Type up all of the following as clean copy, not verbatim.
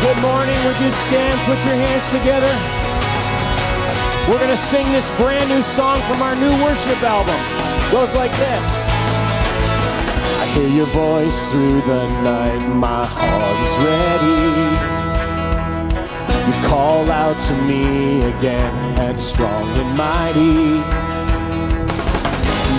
Good morning. Would you stand? Put your hands together. We're going to sing this brand new song from our new worship album. Goes like this. I hear your voice through the night. My heart is ready. You call out to me again, and strong and mighty.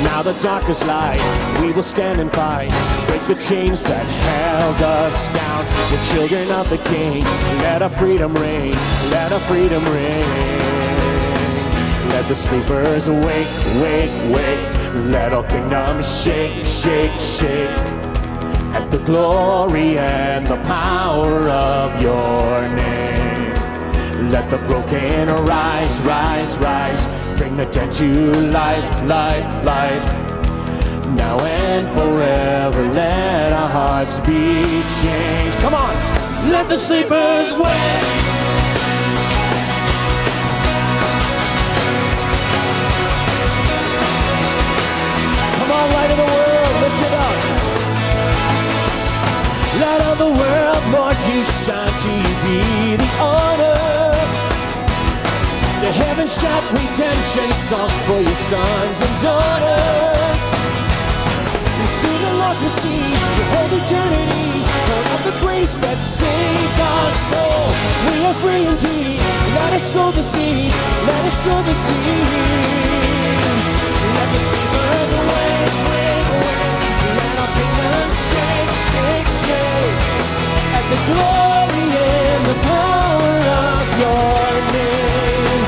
Now the darkest light, we will stand and fight. Break the chains that held us down. The children of the King, let our freedom reign. Let our freedom reign. Let the sleepers awake, wake, wake. Let all kingdoms shake, shake, shake. At the glory and the power of your name. Let the broken arise, rise, rise. Bring the dead to life, life, life. Now and forever, let our hearts be changed. Come on, let the sleepers wake. Come on, light of the world, lift it up. Light of the world, Lord, you shine, to you be the honor. The heaven shout redemption song for your sons and daughters. And soon the lost receive your whole eternity. Pour out the grace that saved our soul. We are free indeed. Let us sow the seeds. Let us sow the seeds. Let the sleepers awake, wake, wake. Let our kingdoms shake, shake, shake. At the glory and the power of your name.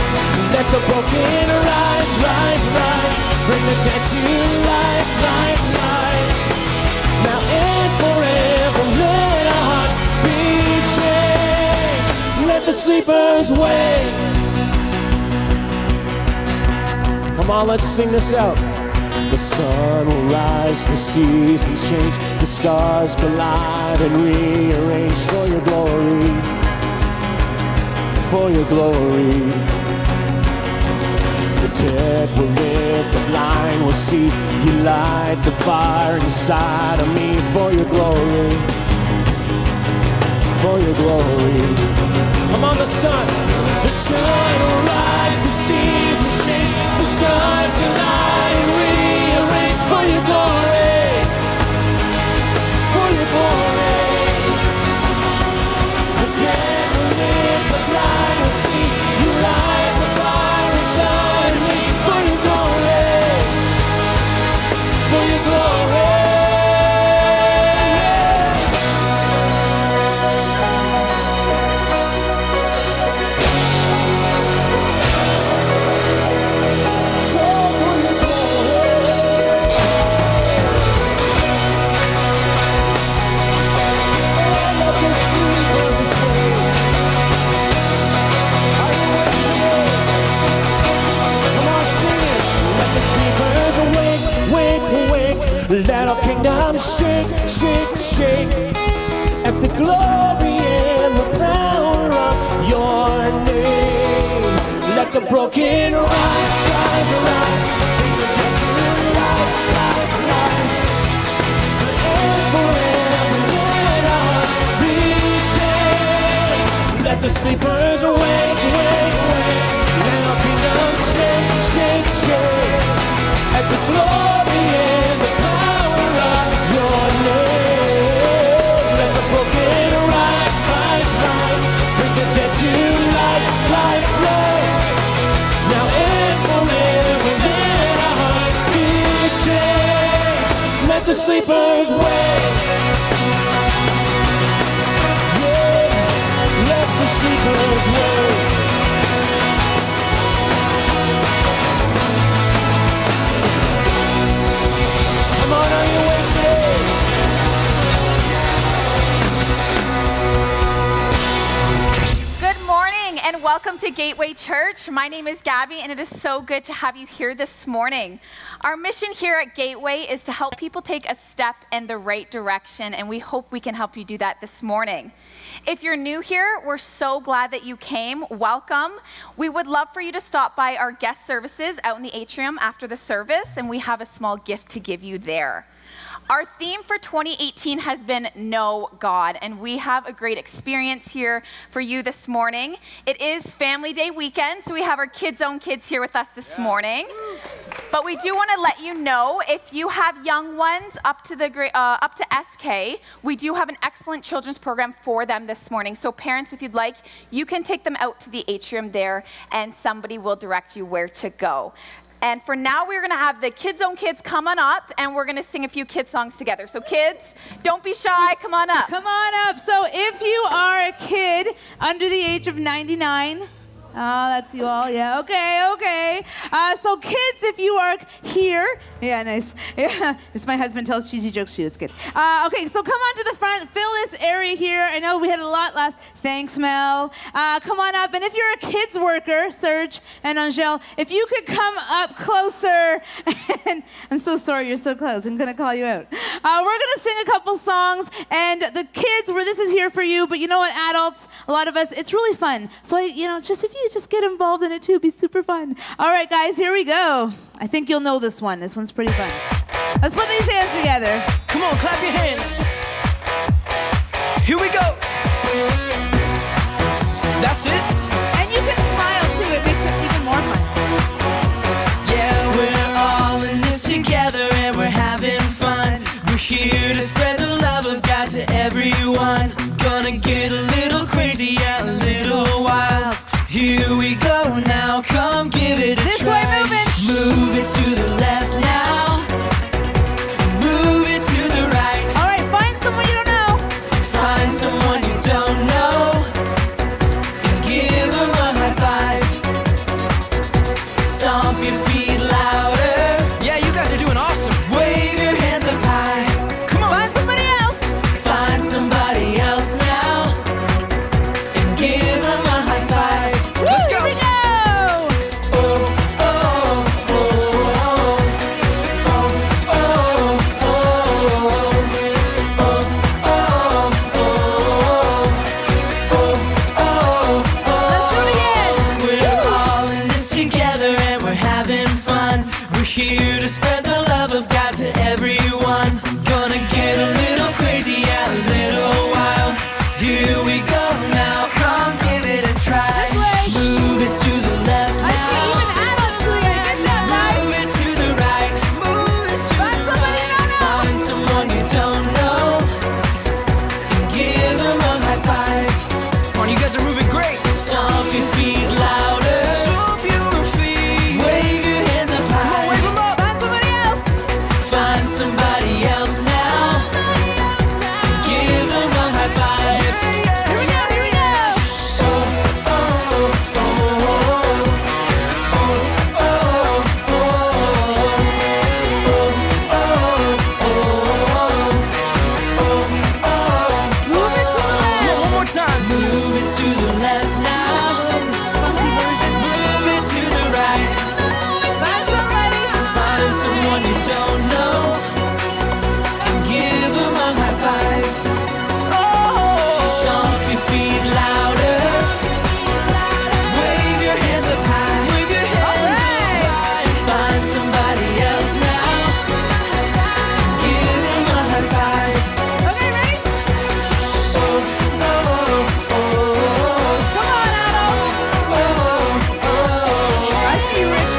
Let the broken rise, rise, rise. Bring the dead to life, life, life. Now and forever, let our hearts be changed. Let the sleepers wake. Come on, let's sing this out. The sun will rise, the seasons change. The stars collide and rearrange for your glory. For your glory. The dead will live, the blind will see. You light the fire inside of me for your glory. For your glory. Come on, the sun will rise, the seasons change. The stars collide and rearrange for your glory. For your glory. The dead will live, the blind will see. You light the fire inside me for your glory. For your glory. Let our kingdom shake, shake, shake. At the glory and the power of your name. Let the broken rise, rise, rise. Bring the dead to life, life, life. And forever let our hearts be changed. Let the sleepers awake, wake, wake. Let our kingdom shake, shake, shake. At the glory and the power of your name. Let the broken rise, rise, rise. Bring the dead to life, life, life. Now and forever, let our hearts be changed. Let the sleepers wake. Yeah, let the sleepers wake. Come on, are you awake today? Good morning and welcome to Gateway Church. My name is Gabby and it is so good to have you here this morning. Our mission here at Gateway is to help people take a step in the right direction, and we hope we can help you do that this morning. If you're new here, we're so glad that you came. Welcome. We would love for you to stop by our guest services out in the atrium after the service, and we have a small gift to give you there. Our theme for 2018 has been Know God, and we have a great experience here for you this morning. It is Family Day weekend, so we have our Kids Own Kids here with us this morning. But we do want to let you know, if you have young ones up to SK, we do have an excellent children's program for them this morning. So parents, if you'd like, you can take them out to the atrium there, and somebody will direct you where to go. And for now, we're going to have the Kids Own Kids come on up, and we're going to sing a few kids songs together. So kids, don't be shy. Come on up. Come on up. So if you are a kid under the age of 99, that's you all. Yeah, okay. So kids, if you are here, yeah, nice. Yeah, it's my husband tells cheesy jokes. She was good. Okay, so come on to the front. Fill this area here. I know we had a lot last. Thanks, Mel. Come on up. And if you're a kids worker, Serge and Angel, if you could come up closer. And I'm so sorry you're so close. I'm gonna call you out. We're gonna sing a couple songs, and the kids, this is here for you. But you know what, adults, a lot of us, it's really fun. So just if you just get involved in it too, it'd be super fun. All right, guys, here we go. I think you'll know this one. This one's pretty fun. Let's put these hands together. Come on, clap your hands. Here we go. That's it. And you can smile too. It makes it even more fun. Yeah, we're all in this together and we're having fun. We're here to spread the love of God to everyone. Gonna get a little crazy, yeah, a little wild. Here we go now, come give it a This try. way, move it. Move it to the left now. Move it to the right. All right, find someone you don't know. Find someone you don't know and give them a high five. Stomp your feet louder. Yeah, you guys are doing awesome. Wave your hands up high. Come on. Find somebody else. Find somebody else now and give them a high five. Let's go. Here we go. Let's do it again. We're all in this together and we're having fun. We're here to spread the love of God to everyone. Gonna get a little crazy, yeah, a little wild. Here we go now, come give it a try. This way. Move it to the left I see now. even adults doing it. Good job, guys. Move it to the right. Move it to Find the somebody you don't right. know. Find someone you don't know and give them a high five. Come on, you guys are moving great. Stomp your feet louder. Stomp your feet. Wave your hands up high. Come on, wave them up. Find somebody else. Find somebody else now. Give them a high five. Here we go. Here we go. Move it to the left. One more time. Move it to the left now. Funky version. Move it to the right. Find somebody. Find someone you don't know and give them a high five. Oh, stomp your feet louder. Wave your hands up high. Wave your hands up high. Find somebody else now. Give them a high five. Okay, ready? Come on, adults. I see you, Rich.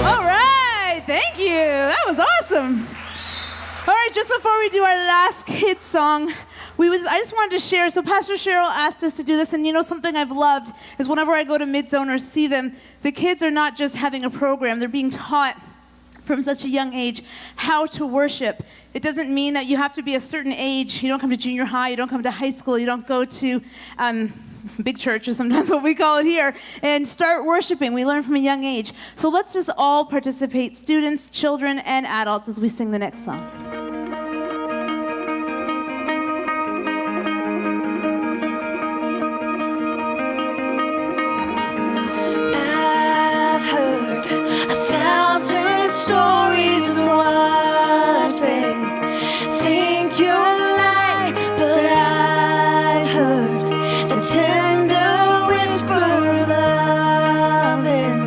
All right, thank you. That was awesome. All right, just before we do our last kids song, I just wanted to share. So Pastor Cheryl asked us to do this, and you know something I've loved is whenever I go to Midzone or see them, the kids are not just having a program; they're being taught from such a young age how to worship. It doesn't mean that you have to be a certain age. You don't come to junior high, you don't come to high school, you don't go to big church, is sometimes what we call it here, and start worshiping. We learn from a young age. So let's just all participate, students, children, and adults, as we sing the next song. I've heard 1,000 stories of what they think you're like, but I've heard the tender whisper of loving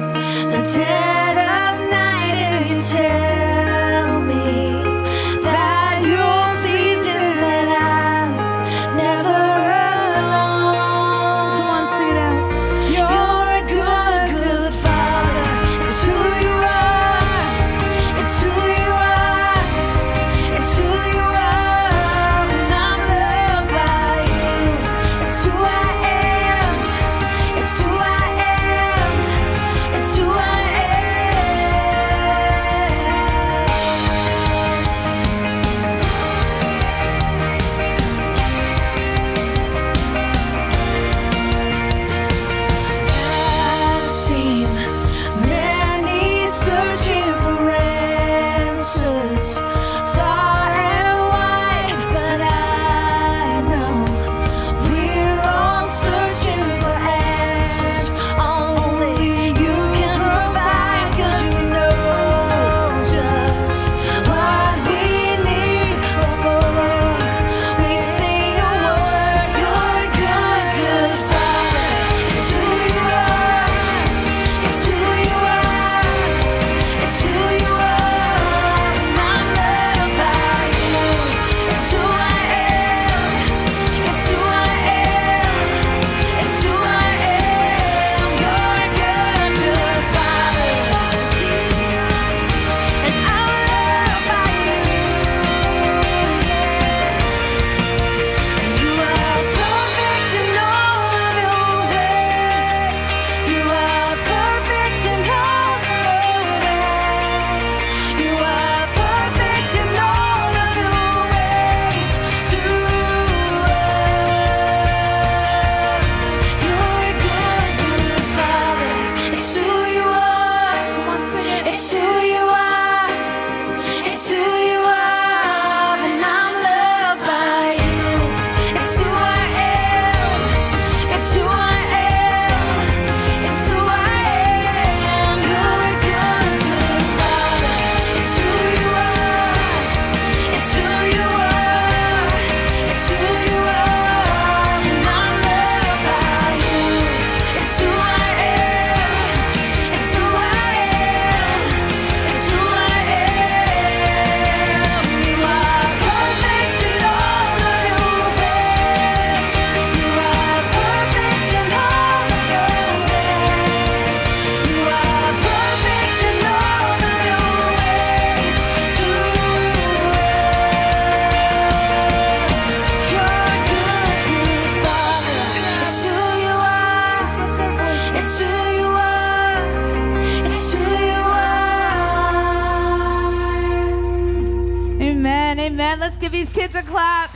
Amen. Let's give these kids a clap.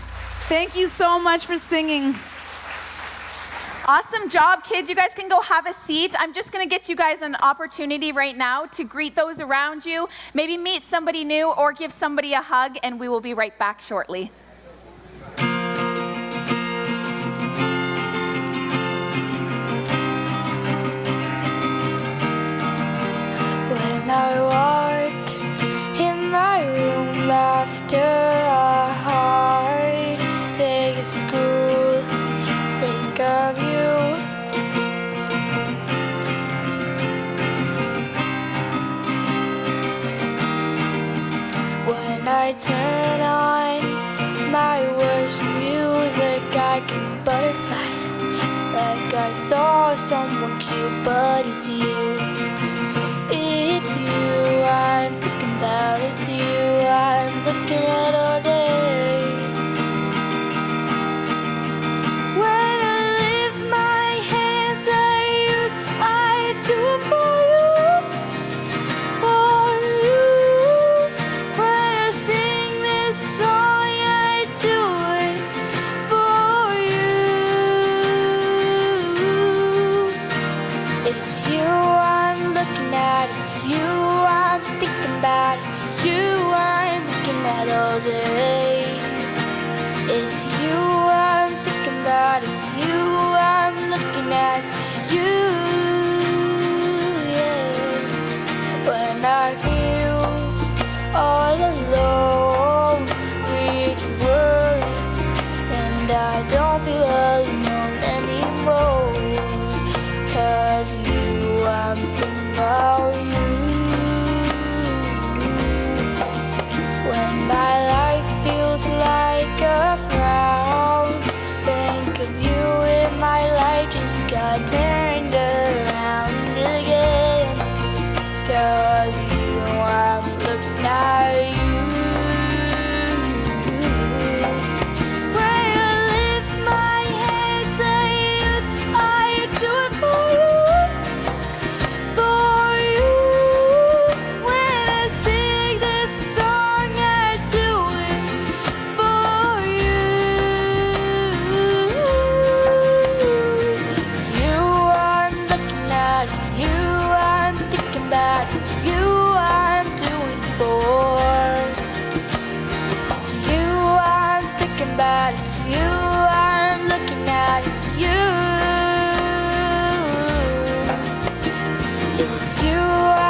Thank you so much for singing. Awesome job, kids. You guys can go have a seat. I'm just going to get you guys an opportunity right now to greet those around you, maybe meet somebody new or give somebody a hug, and we will be right back shortly. When I walk in my room after a hard day of school, think of you. When I turn on my worst music, I get butterflies, like I saw someone cute, but it's you. It's you I'm thinking about, it's you I'm looking at all day. When I lift my hands at you, I do it for you, for you. When I sing this song, I do it for you. It's you I'm looking at, it's you I'm thinking about, it's you I'm looking at all day. It's you I'm thinking about, it's you I'm looking at, you, yeah. When I feel all alone, read your words, and I don't feel alone anymore, 'cause you, I'm thinking about you. When my life feels like a frown, think of you and my life just got turned around again. 'Cause you, I'm looking at you. When I lift my hands at you, I do it for you, for you. When I sing this song, I do it for you. It's you I'm looking at, it's you I'm thinking about, it's you I'm doing it for. It's you I'm thinking about, it's you I'm looking at, it's you. It's you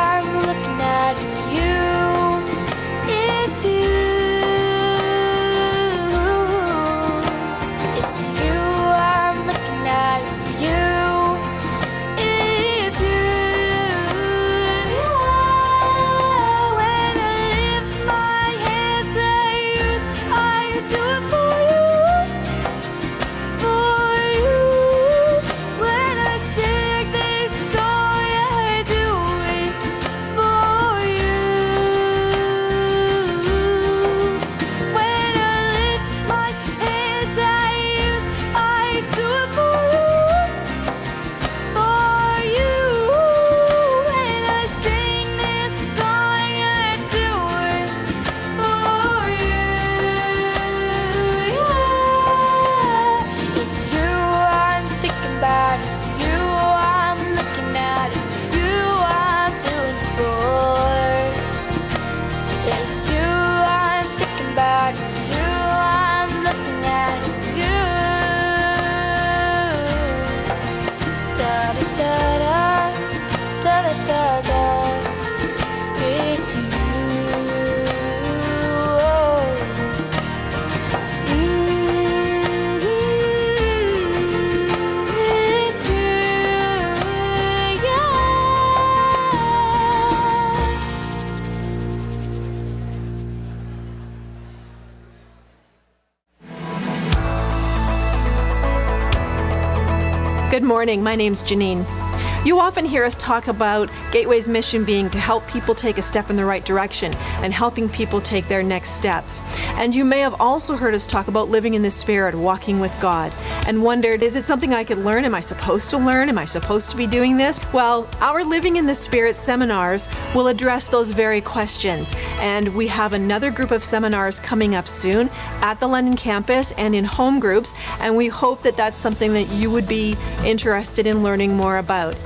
I'm looking at, it's you. It's you. It's you I'm looking at, it's you. It's you. When I lift my hands at you, I do it for you, for you. When I sing this song, I do it for you. When I lift my hands at you, I do it for you, for you. When I sing this song, I do it for you. It's you I'm thinking about, it's you I'm looking at, it's you I'm doing it for. It's you I'm thinking about, it's you I'm looking at, it's you. Da da da da da da da. It's you. It's you, yeah. Good morning. My name's Janine. You often hear us talk about Gateway's mission being to help people take a step in the right direction and helping people take their next steps. And you may have also heard us talk about living in the Spirit, walking with God, and wondered, is it something I could learn? Am I supposed to learn? Am I supposed to be doing this? Well, our Living in the Spirit seminars will address those very questions. And we have another group of seminars coming up soon at the London campus and in home groups, and we hope that that's something that you would be interested in learning more about.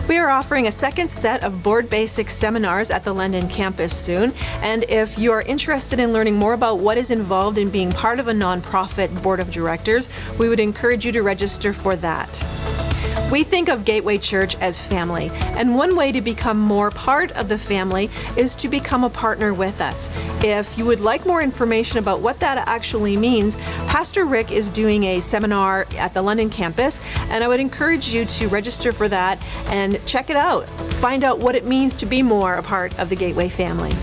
We are offering a second set of Board Basics seminars at the London campus soon, and if you are interested in learning more about what is involved in being part of a nonprofit board of directors, we would encourage you to register for that. We think of Gateway Church as family, and one way to become more part of the family is to become a partner with us. If you would like more information about what that actually means, Pastor Rick is doing a seminar at the London campus, and I would encourage you to register for that and check it out. Find out what it means to be more a part of the Gateway family.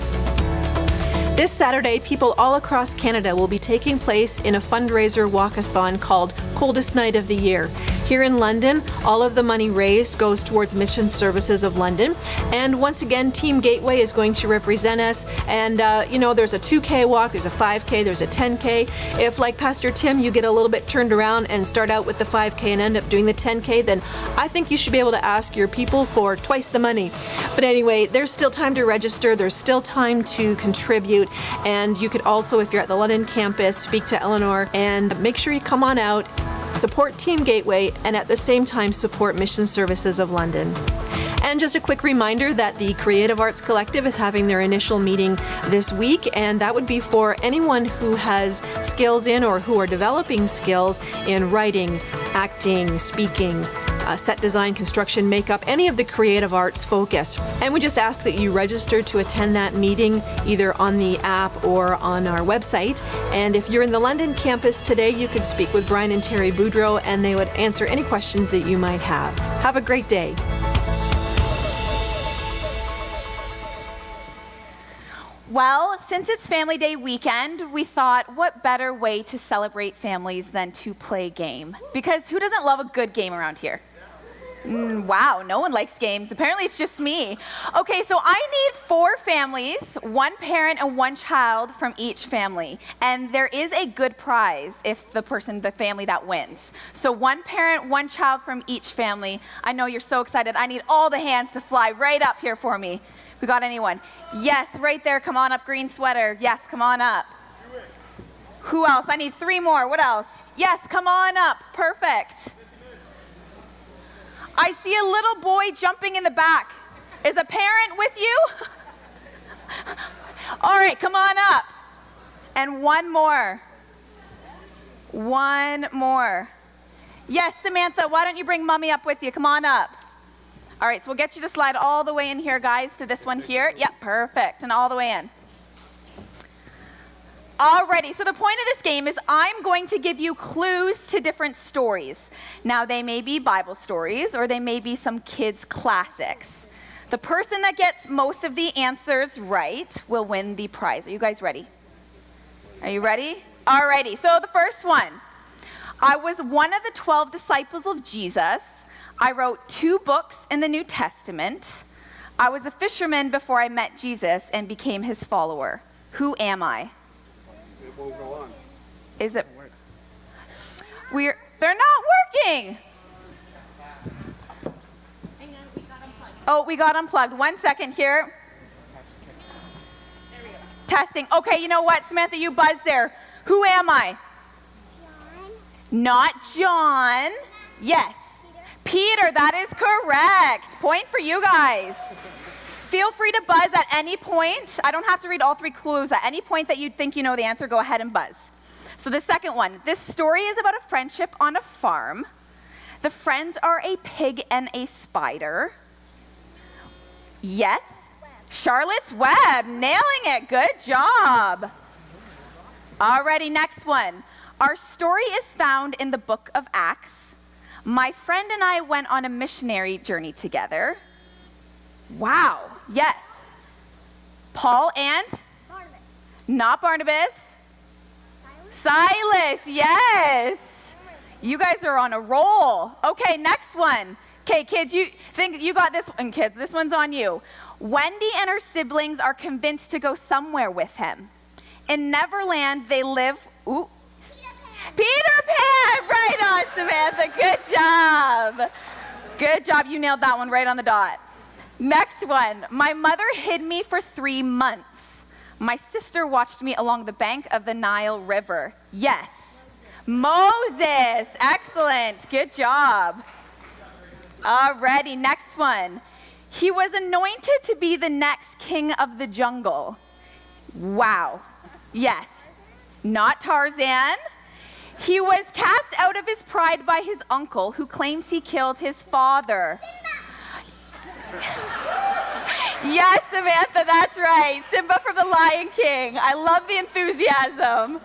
This Saturday, people all across Canada will be taking place in a fundraiser walkathon called Coldest Night of the Year. Here in London, all of the money raised goes towards Mission Services of London. And once again, Team Gateway is going to represent us. And, there's a 2K walk, there's a 5K, there's a 10K. If, like Pastor Tim, you get a little bit turned around and start out with the 5K and end up doing the 10K, then I think you should be able to ask your people for twice the money. But anyway, there's still time to register. There's still time to contribute. And you could also, if you're at the London campus, speak to Eleanor and make sure you come on out, support Team Gateway, and at the same time support Mission Services of London. And just a quick reminder that the Creative Arts Collective is having their initial meeting this week, and that would be for anyone who has skills in or who are developing skills in writing, acting, speaking, set design, construction, makeup, any of the creative arts focus. And we just ask that you register to attend that meeting either on the app or on our website. And if you're in the London campus today, you could speak with Brian and Terry Boudreau, and they would answer any questions that you might have. Have a great day. Well, since it's Family Day weekend, we thought what better way to celebrate families than to play a game? Because who doesn't love a good game around here? Wow, no one likes games. Apparently it's just me. Okay, so I need 4 families, 1 parent and 1 child from each family. And there is a good prize if the family that wins. So 1 parent, 1 child from each family. I know you're so excited. I need all the hands to fly right up here for me. We got anyone? Yes, right there. Come on up, green sweater. Yes, come on up. Who else? I need 3 more. What else? Yes, come on up. Perfect. I see a little boy jumping in the back. Is a parent with you? All right, come on up. And 1 more. 1 more. Yes, Samantha, why don't you bring mommy up with you? Come on up. All right, so we'll get you to slide all the way in here, guys, to this one here. Yep, perfect, and all the way in. Alrighty, so the point of this game is I'm going to give you clues to different stories. Now, they may be Bible stories, or they may be some kids' classics. The person that gets most of the answers right will win the prize. Are you guys ready? Are you ready? Alrighty, so the first one. I was one of the 12 disciples of Jesus. I wrote 2 books in the New Testament. I was a fisherman before I met Jesus and became his follower. Who am I? It won't go on. Is it? They're not working. Oh, we got unplugged. 1 second here. Testing. Okay, you know what, Samantha, you buzzed there. Who am I? John. Not John. Yes. Peter, that is correct. Point for you guys. Feel free to buzz at any point. I don't have to read all 3 clues. At any point that you think you know the answer, go ahead and buzz. So the second one. This story is about a friendship on a farm. The friends are a pig and a spider. Yes. Charlotte's Web. Nailing it. Good job. Alrighty, next one. Our story is found in the book of Acts. My friend and I went on a missionary journey together. Wow. Yes. Paul and? Barnabas. Not Barnabas. Silas. Yes. You guys are on a roll. Okay, next one. Okay, kids, you think you got this one, kids. This one's on you. Wendy and her siblings are convinced to go somewhere with him. In Neverland, they live. Ooh. Peter Pan! Right on, Samantha. Good job. Good job. You nailed that one right on the dot. Next one. My mother hid me for 3 months. My sister watched me along the bank of the Nile River. Yes. Moses. Excellent. Good job. Alrighty, next one. He was anointed to be the next king of the jungle. Wow. Yes. Not Tarzan. He was cast out of his pride by his uncle, who claims he killed his father. Yes, Samantha, that's right. Simba from The Lion King. I love the enthusiasm.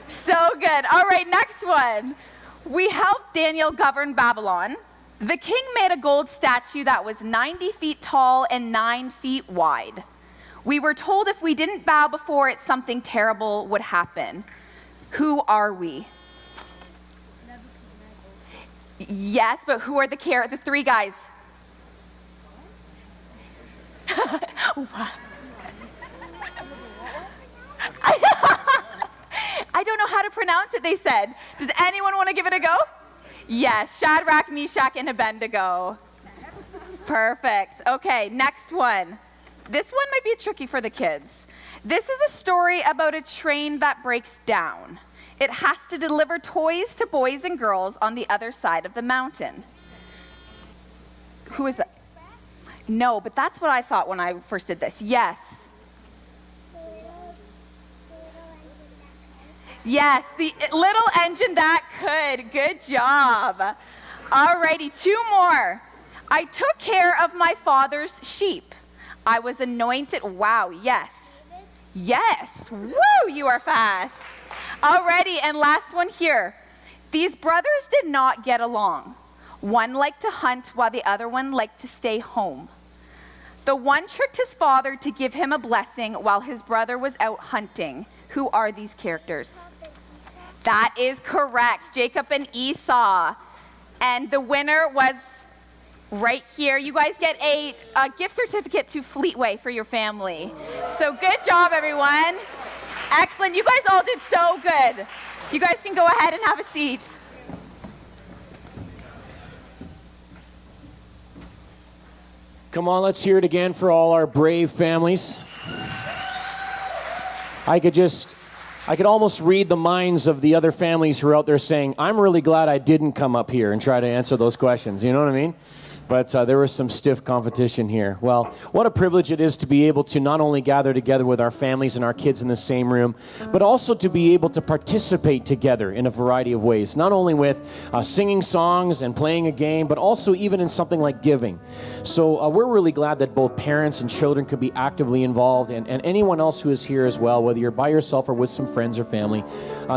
So good. All right, next one. We helped Daniel govern Babylon. The king made a gold statue that was 90 feet tall and 9 feet wide. We were told if we didn't bow before it, something terrible would happen. Who are we? Yes, but who are the 3 guys? I don't know how to pronounce it, they said. Does anyone want to give it a go? Yes, Shadrach, Meshach, and Abednego. Perfect. Okay, next one. This one might be tricky for the kids. This is a story about a train that breaks down. It has to deliver toys to boys and girls on the other side of the mountain. Who is that? No, but that's what I thought when I first did this. Yes. Yes, the little engine that could. Good job. Alrighty, 2 more. I took care of my father's sheep. I was anointed. Wow, yes. Yes. Woo, you are fast. Alrighty, and last one here. These brothers did not get along. One liked to hunt while the other one liked to stay home. The one tricked his father to give him a blessing while his brother was out hunting. Who are these characters? That is correct, Jacob and Esau. And the winner was right here. You guys get a gift certificate to Fleetway for your family. So good job, everyone. Excellent. You guys all did so good. You guys can go ahead and have a seat. Come on, let's hear it again for all our brave families. I could almost read the minds of the other families who are out there saying, I'm really glad I didn't come up here and try to answer those questions. You know what I mean? But there was some stiff competition here. Well, what a privilege it is to be able to not only gather together with our families and our kids in the same room, but also to be able to participate together in a variety of ways. Not only with singing songs and playing a game, but also even in something like giving. So we're really glad that both parents and children could be actively involved, and anyone else who is here as well, whether you're by yourself or with some friends or family,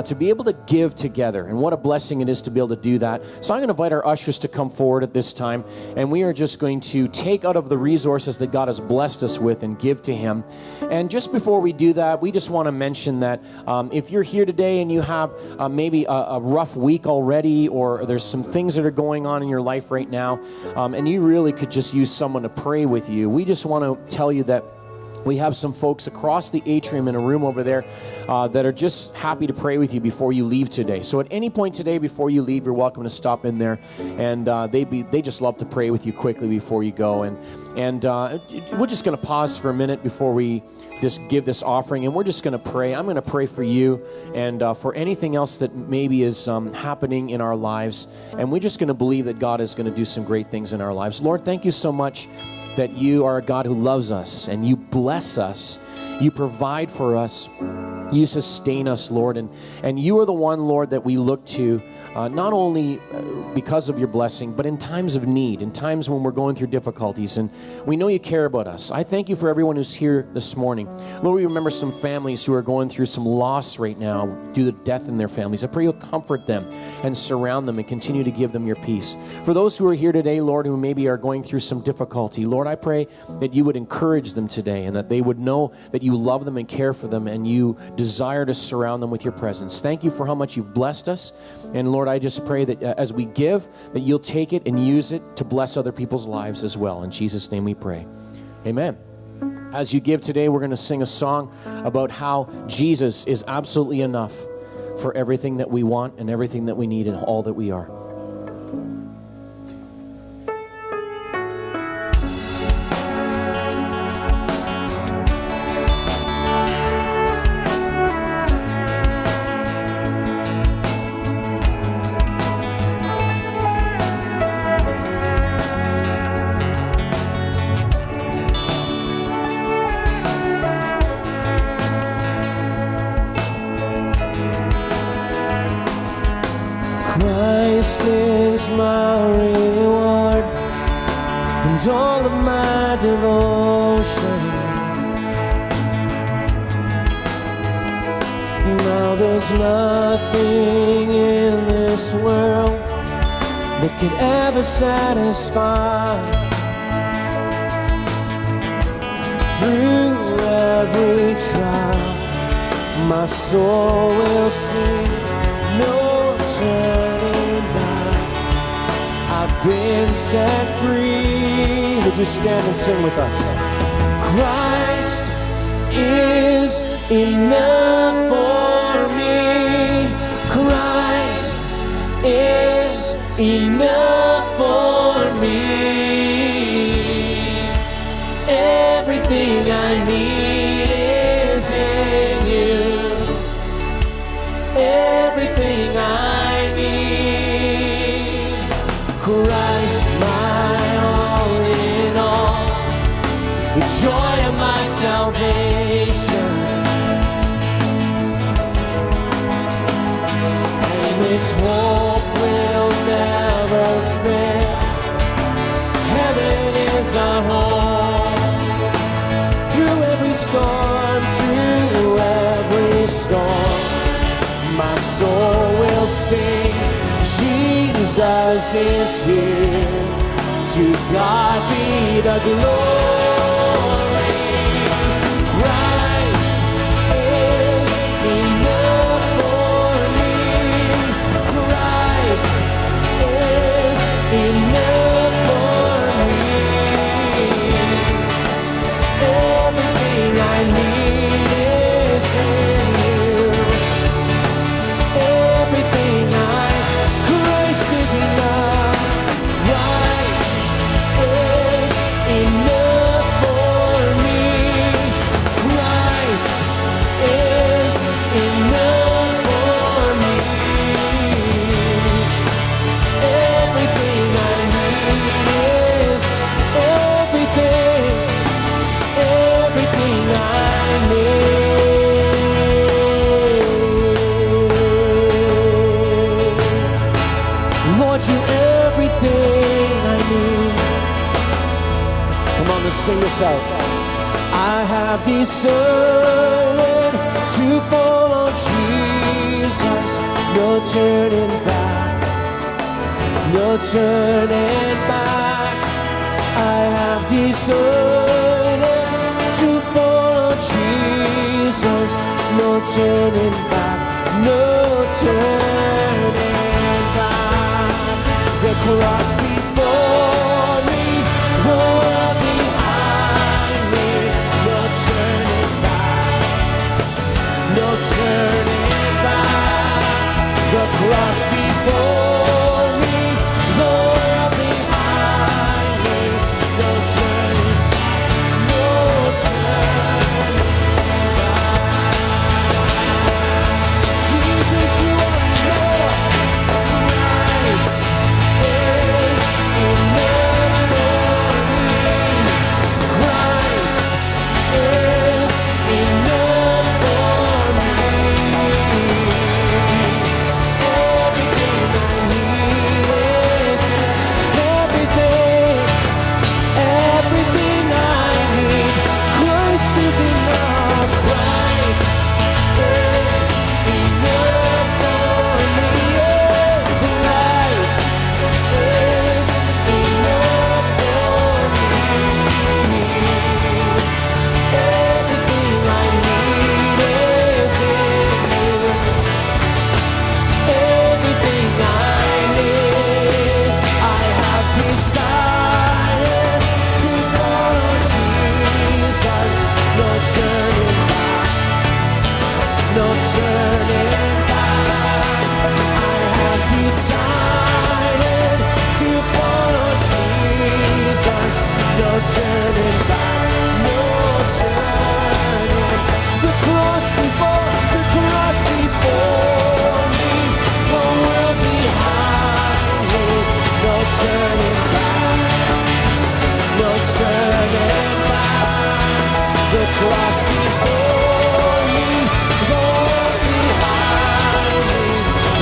to be able to give together. And what a blessing it is to be able to do that. So I'm going to invite our ushers to come forward at this time. And we are just going to take out of the resources that God has blessed us with and give to Him. And just before we do that, we just want to mention that if you're here today and you have maybe a rough week already, or there's some things that are going on in your life right now, and you really could just use someone to pray with you, we just want to tell you that we have some folks across the atrium in a room over there that are just happy to pray with you before you leave today. So at any point today before you leave, you're welcome to stop in there, and they just love to pray with you quickly before you go. And we're just going to pause for a minute before we just give this offering, and we're just going to pray. I'm going to pray for you and for anything else that maybe is happening in our lives, and we're just going to believe that God is going to do some great things in our lives. Lord, thank you so much that you are a God who loves us, and you bless us, you provide for us, you sustain us, Lord, and you are the one, Lord, that we look to, not only because of your blessing, but in times of need, in times when we're going through difficulties, and we know you care about us. I thank you for everyone who's here this morning. Lord, we remember some families who are going through some loss right now due to death in their families. I pray you'll comfort them and surround them and continue to give them your peace. For those who are here today, Lord, who maybe are going through some difficulty, Lord, I pray that you would encourage them today, and that they would know that you you love them and care for them, and you desire to surround them with your presence. Thank you for how much you've blessed us. And Lord, I just pray that as we give, that you'll take it and use it to bless other people's lives as well. In Jesus' name we pray. Amen. As you give today, we're going to sing a song about how Jesus is absolutely enough for everything that we want and everything that we need and all that we are. Christ is my reward and all of my devotion. Now there's nothing in this world that could ever satisfy. Through every trial, my soul will sing, no turning back. I've been set free. Would you stand and sing with us? Christ is enough for me. Christ is enough for me. Everything I need is in you. Everything I need. Christ, my all in all, the joy of my salvation. And this hope will never fail. Heaven is our home. Through every storm, my soul will sing, Jesus is here. To God be the glory. Christ is enough for me. Christ is enough for me. Everything I need is in you. Everything Christ is enough. Christ is enough for me. Christ is enough for me. Everything I need is everything I need. Lord, you're everything I need. Come on, let's sing this out. I have decided to follow Jesus. No turning back. No turning back. I have decided to follow Jesus. No turning back. No turning back. The cross before me, the world behind me. No turning back, no turning back. The cross before me, the world behind me. No turning back, no turning back. Jesus, you are Lord. Christ is no turning back. I have decided to follow Jesus, no turning back, no turning. The cross before me, the world behind me, no turning back, no turning back. The cross before me, the world behind me,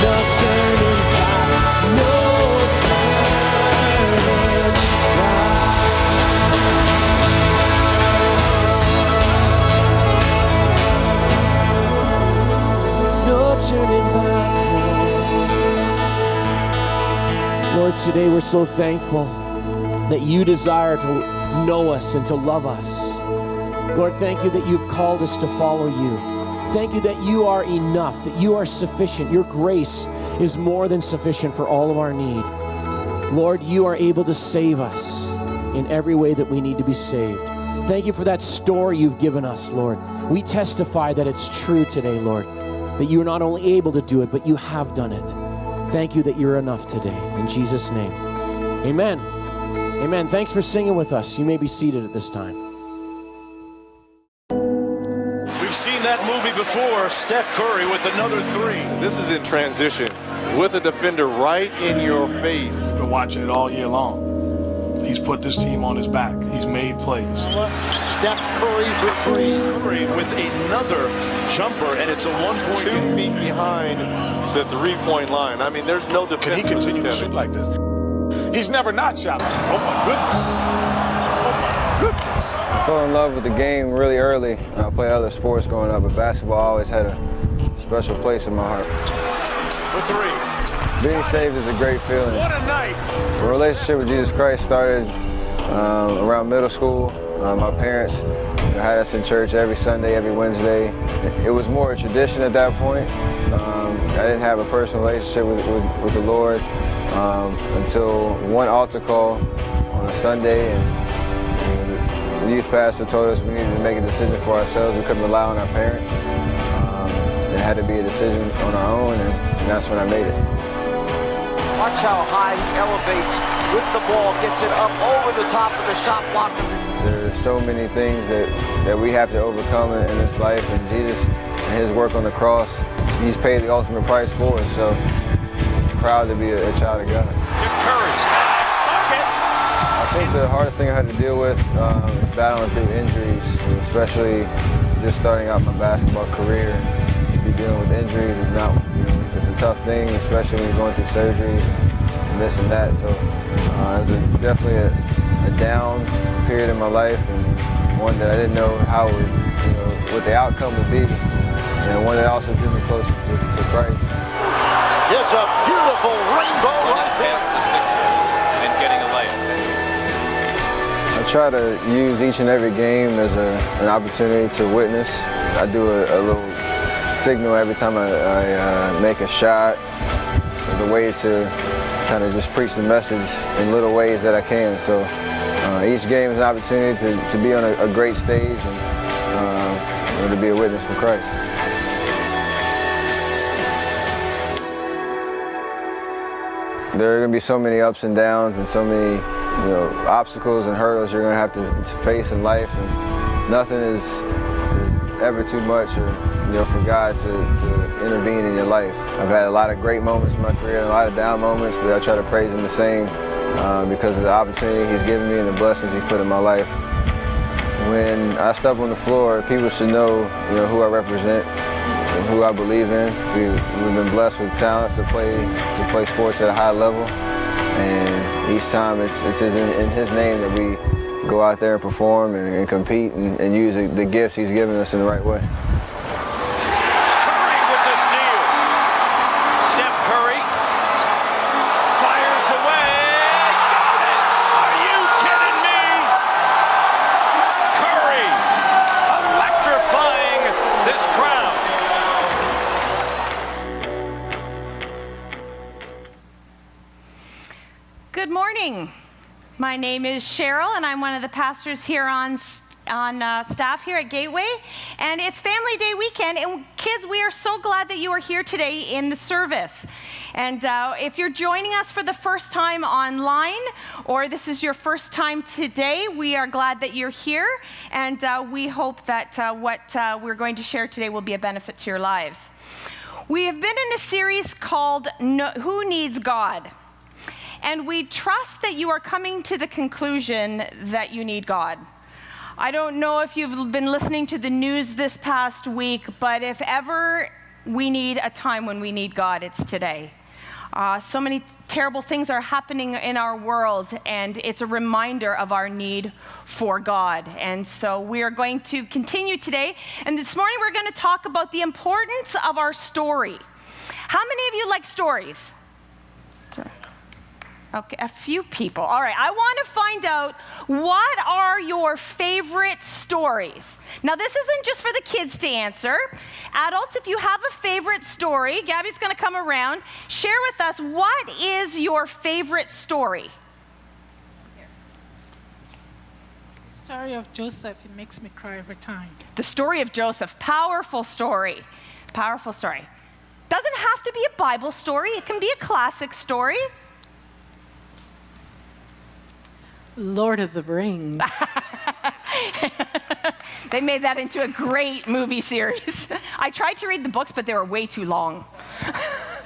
no turning back, no turning back, no turning back. Lord, today we're so thankful that you desire to know us and to love us. Lord, thank you that you've called us to follow you. Thank you that you are enough, that you are sufficient. Your grace is more than sufficient for all of our need. Lord, you are able to save us in every way that we need to be saved. Thank you for that story you've given us, Lord. We testify that it's true today, Lord, that you are not only able to do it, but you have done it. Thank you that you're enough today. In Jesus' name, amen. Amen. Thanks for singing with us. You may be seated at this time. We've seen that movie before. Steph Curry with another three. This is in transition with a defender right in your face. We've been watching it all year long. He's put this team on his back. He's made plays. Steph Curry for three. Curry with another jumper, and it's a 1-point 2 feet behind the three-point line. I mean, there's no defense. Can he continue to shoot like this? He's never not shot like this. Oh, my goodness. Oh, my goodness. I fell in love with the game really early. I played other sports growing up, but basketball always had a special place in my heart. for three. Being saved is a great feeling. What a night. A relationship with Jesus Christ started around middle school. My parents had us in church every Sunday, every Wednesday. It was more a tradition at that point. I didn't have a personal relationship with the Lord until one altar call on a Sunday, and the youth pastor told us we needed to make a decision for ourselves. We couldn't rely on our parents. It had to be a decision on our own, and that's when I made it. Watch how high he elevates with the ball, gets it up over the top of the shot blocker. There's so many things that we have to overcome in this life, and Jesus and his work on the cross, he's paid the ultimate price for us, so I'm proud to be a child of God. Curry. I think the hardest thing I had to deal with is battling through injuries, especially just starting out my basketball career. To be dealing with injuries is not, it's a tough thing, especially when you're going through surgeries and this and that. So it was definitely a down period in my life, and one that I didn't know how it would, what the outcome would be, and one that also drew me closer to Christ. It's a beautiful rainbow right there. Past the sixes and getting a layup. I try to use each and every game as an opportunity to witness. I do a little signal every time I make a shot as a way to kind of just preach the message in little ways that I can. So each game is an opportunity to be on a great stage and to be a witness for Christ. There are going to be so many ups and downs and so many obstacles and hurdles you're going to have to face in life, and nothing is ever too much for God to intervene in your life. I've had a lot of great moments in my career and a lot of down moments, but I try to praise him the same because of the opportunity he's given me and the blessings he's put in my life. When I step on the floor, people should know who I represent and who I believe in. We've been blessed with talents to play sports at a high level, and each time it's in his name that we go out there and perform and compete and use the gifts he's given us in the right way. Curry with the steal. Steph Curry fires away. Got it! Are you kidding me? Curry electrifying this crowd. Good morning. My name is Cheryl, and I'm one of the pastors here on staff here at Gateway, and it's Family Day weekend. And kids, we are so glad that you are here today in the service. And if you're joining us for the first time online, or this is your first time today, we are glad that you're here, and we hope that what we're going to share today will be a benefit to your lives. We have been in a series called Who Needs God? And we trust that you are coming to the conclusion that you need God. I don't know if you've been listening to the news this past week, but if ever we need a time when we need God, it's today. So many terrible things are happening in our world, and it's a reminder of our need for God. And so we are going to continue today. And this morning we're going to talk about the importance of our story. How many of you like stories? Okay, a few people. All right, I want to find out, what are your favorite stories? Now, this isn't just for the kids to answer. Adults, if you have a favorite story, Gabby's going to come around, share with us, what is your favorite story? The story of Joseph, it makes me cry every time. The story of Joseph, powerful story. Powerful story. Doesn't have to be a Bible story, it can be a classic story. Lord of the Rings. They made that into a great movie series. I tried to read the books, but they were way too long.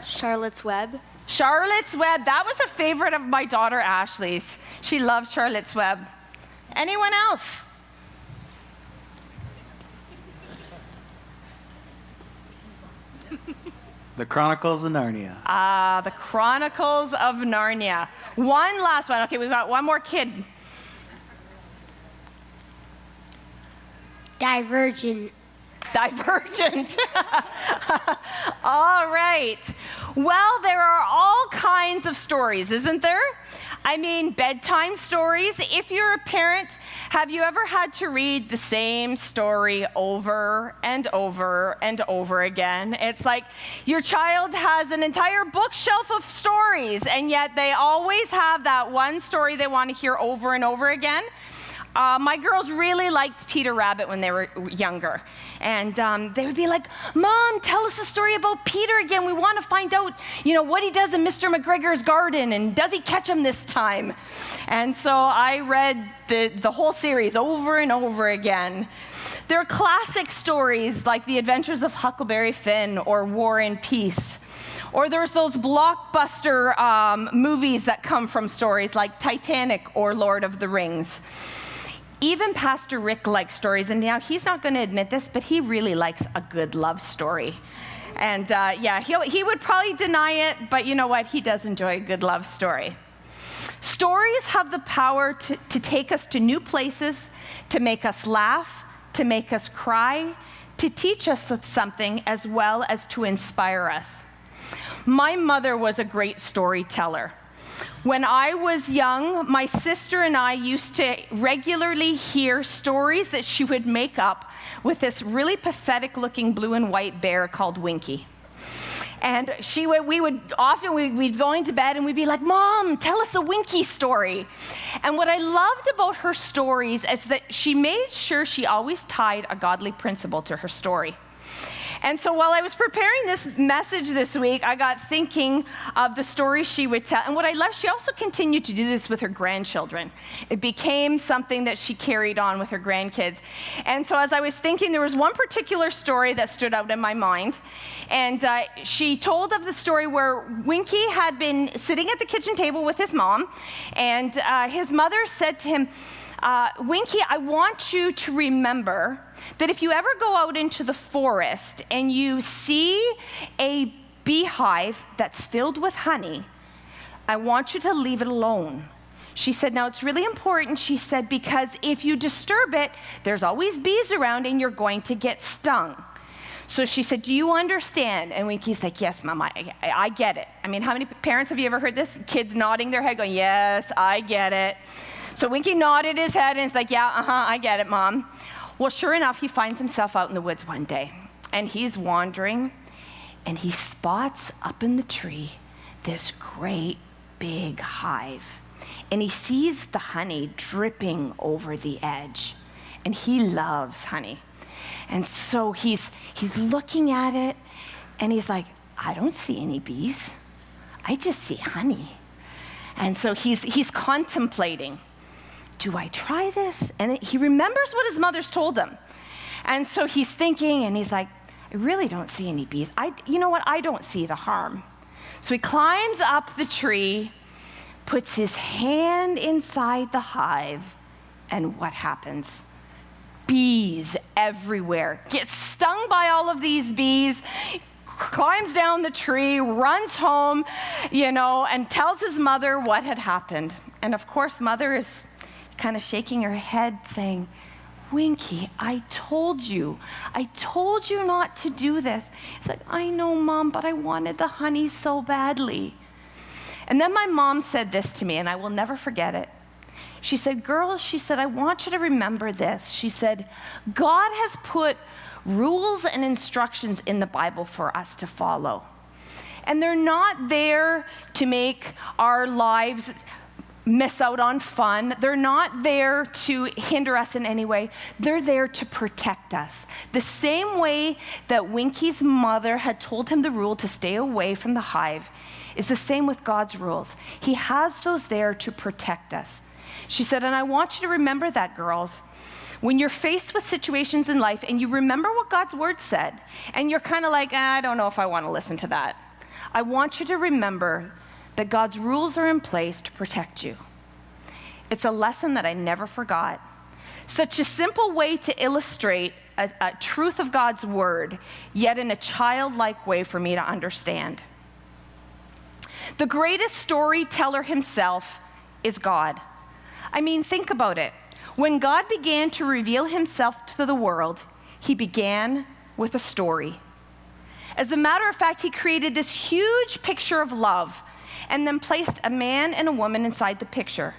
Charlotte's Web. Charlotte's Web, that was a favorite of my daughter Ashley's. She loved Charlotte's Web. Anyone else? The Chronicles of Narnia. The Chronicles of Narnia. One last one. Okay, we've got one more kid. Divergent. Divergent. All right. Well, there are all kinds of stories, isn't there? I mean, bedtime stories. If you're a parent, have you ever had to read the same story over and over and over again? It's like your child has an entire bookshelf of stories, and yet they always have that one story they want to hear over and over again. My girls really liked Peter Rabbit when they were younger. And they would be like, Mom, tell us a story about Peter again. We want to find out, what he does in Mr. McGregor's garden, and does he catch him this time? And so I read the whole series over and over again. There are classic stories like The Adventures of Huckleberry Finn or War and Peace. Or there's those blockbuster movies that come from stories like Titanic or Lord of the Rings. Even Pastor Rick likes stories, and now he's not going to admit this, but he really likes a good love story. And he would probably deny it, but you know what? He does enjoy a good love story. Stories have the power to take us to new places, to make us laugh, to make us cry, to teach us something, as well as to inspire us. My mother was a great storyteller. When I was young, my sister and I used to regularly hear stories that she would make up with this really pathetic-looking blue and white bear called Winky. And we'd go into bed and we'd be like, Mom, tell us a Winky story. And what I loved about her stories is that she made sure she always tied a godly principle to her story. And so while I was preparing this message this week, I got thinking of the stories she would tell. And what I love, she also continued to do this with her grandchildren. It became something that she carried on with her grandkids. And so as I was thinking, there was one particular story that stood out in my mind. And she told of the story where Winky had been sitting at the kitchen table with his mom. And his mother said to him, Winky, I want you to remember that if you ever go out into the forest and you see a beehive that's filled with honey, I want you to leave it alone. She said, now it's really important, she said, because if you disturb it, there's always bees around and you're going to get stung. So she said, do you understand? And Winky's like, yes, Mom, I get it. I mean, how many parents have you ever heard this? Kids nodding their head going, yes, I get it. So Winky nodded his head and he's like, yeah, I get it, Mom. Well, sure enough, he finds himself out in the woods one day, and he's wandering, and he spots up in the tree this great big hive, and he sees the honey dripping over the edge. and he loves honey. And so he's looking at it, and he's like, I don't see any bees. I just see honey. And so he's contemplating, do I try this? And he remembers what his mother's told him. And so he's thinking, and he's like, I really don't see any bees. You know what? I don't see the harm. So he climbs up the tree, puts his hand inside the hive, and what happens? Bees everywhere. Gets stung by all of these bees, climbs down the tree, runs home, and tells his mother what had happened. And of course, mother is kind of shaking her head saying, Winky, I told you not to do this. He's like, I know, Mom, but I wanted the honey so badly. And then my mom said this to me, and I will never forget it. She said, girls, she said, I want you to remember this. She said, God has put rules and instructions in the Bible for us to follow. And they're not there to make our lives miss out on fun. They're not there to hinder us in any way. They're there to protect us. The same way that Winky's mother had told him the rule to stay away from the hive is the same with God's rules. He has those there to protect us. She said, and I want you to remember that, girls. When you're faced with situations in life and you remember what God's word said, and you're kind of like, I don't know if I want to listen to that. I want you to remember that God's rules are in place to protect you. It's a lesson that I never forgot. Such a simple way to illustrate a truth of God's word, yet in a childlike way for me to understand. The greatest storyteller himself is God. I mean, think about it. When God began to reveal himself to the world, he began with a story. As a matter of fact, he created this huge picture of love and then placed a man and a woman inside the picture.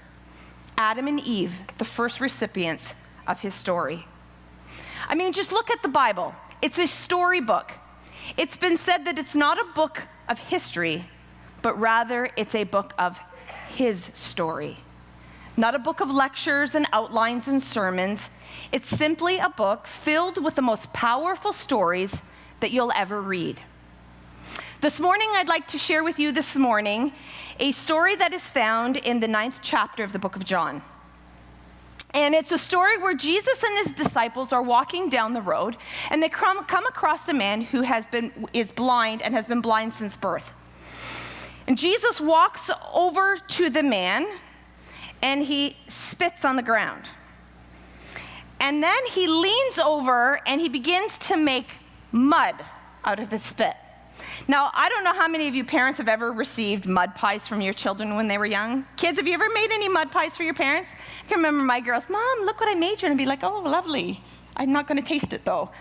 Adam and Eve, the first recipients of his story. I mean, just look at the Bible. It's a storybook. It's been said that it's not a book of history, but rather it's a book of his story. Not a book of lectures and outlines and sermons. It's simply a book filled with the most powerful stories that you'll ever read. This morning, I'd like to share with you a story that is found in the 9th chapter of the book of John. And it's a story where Jesus and his disciples are walking down the road, and they come across a man who is blind and has been blind since birth. And Jesus walks over to the man, and he spits on the ground. And then he leans over, and he begins to make mud out of his spit. Now, I don't know how many of you parents have ever received mud pies from your children when they were young. Kids, have you ever made any mud pies for your parents? I can remember my girls, Mom, look what I made you. And I'd be like, oh, lovely. I'm not going to taste it, though.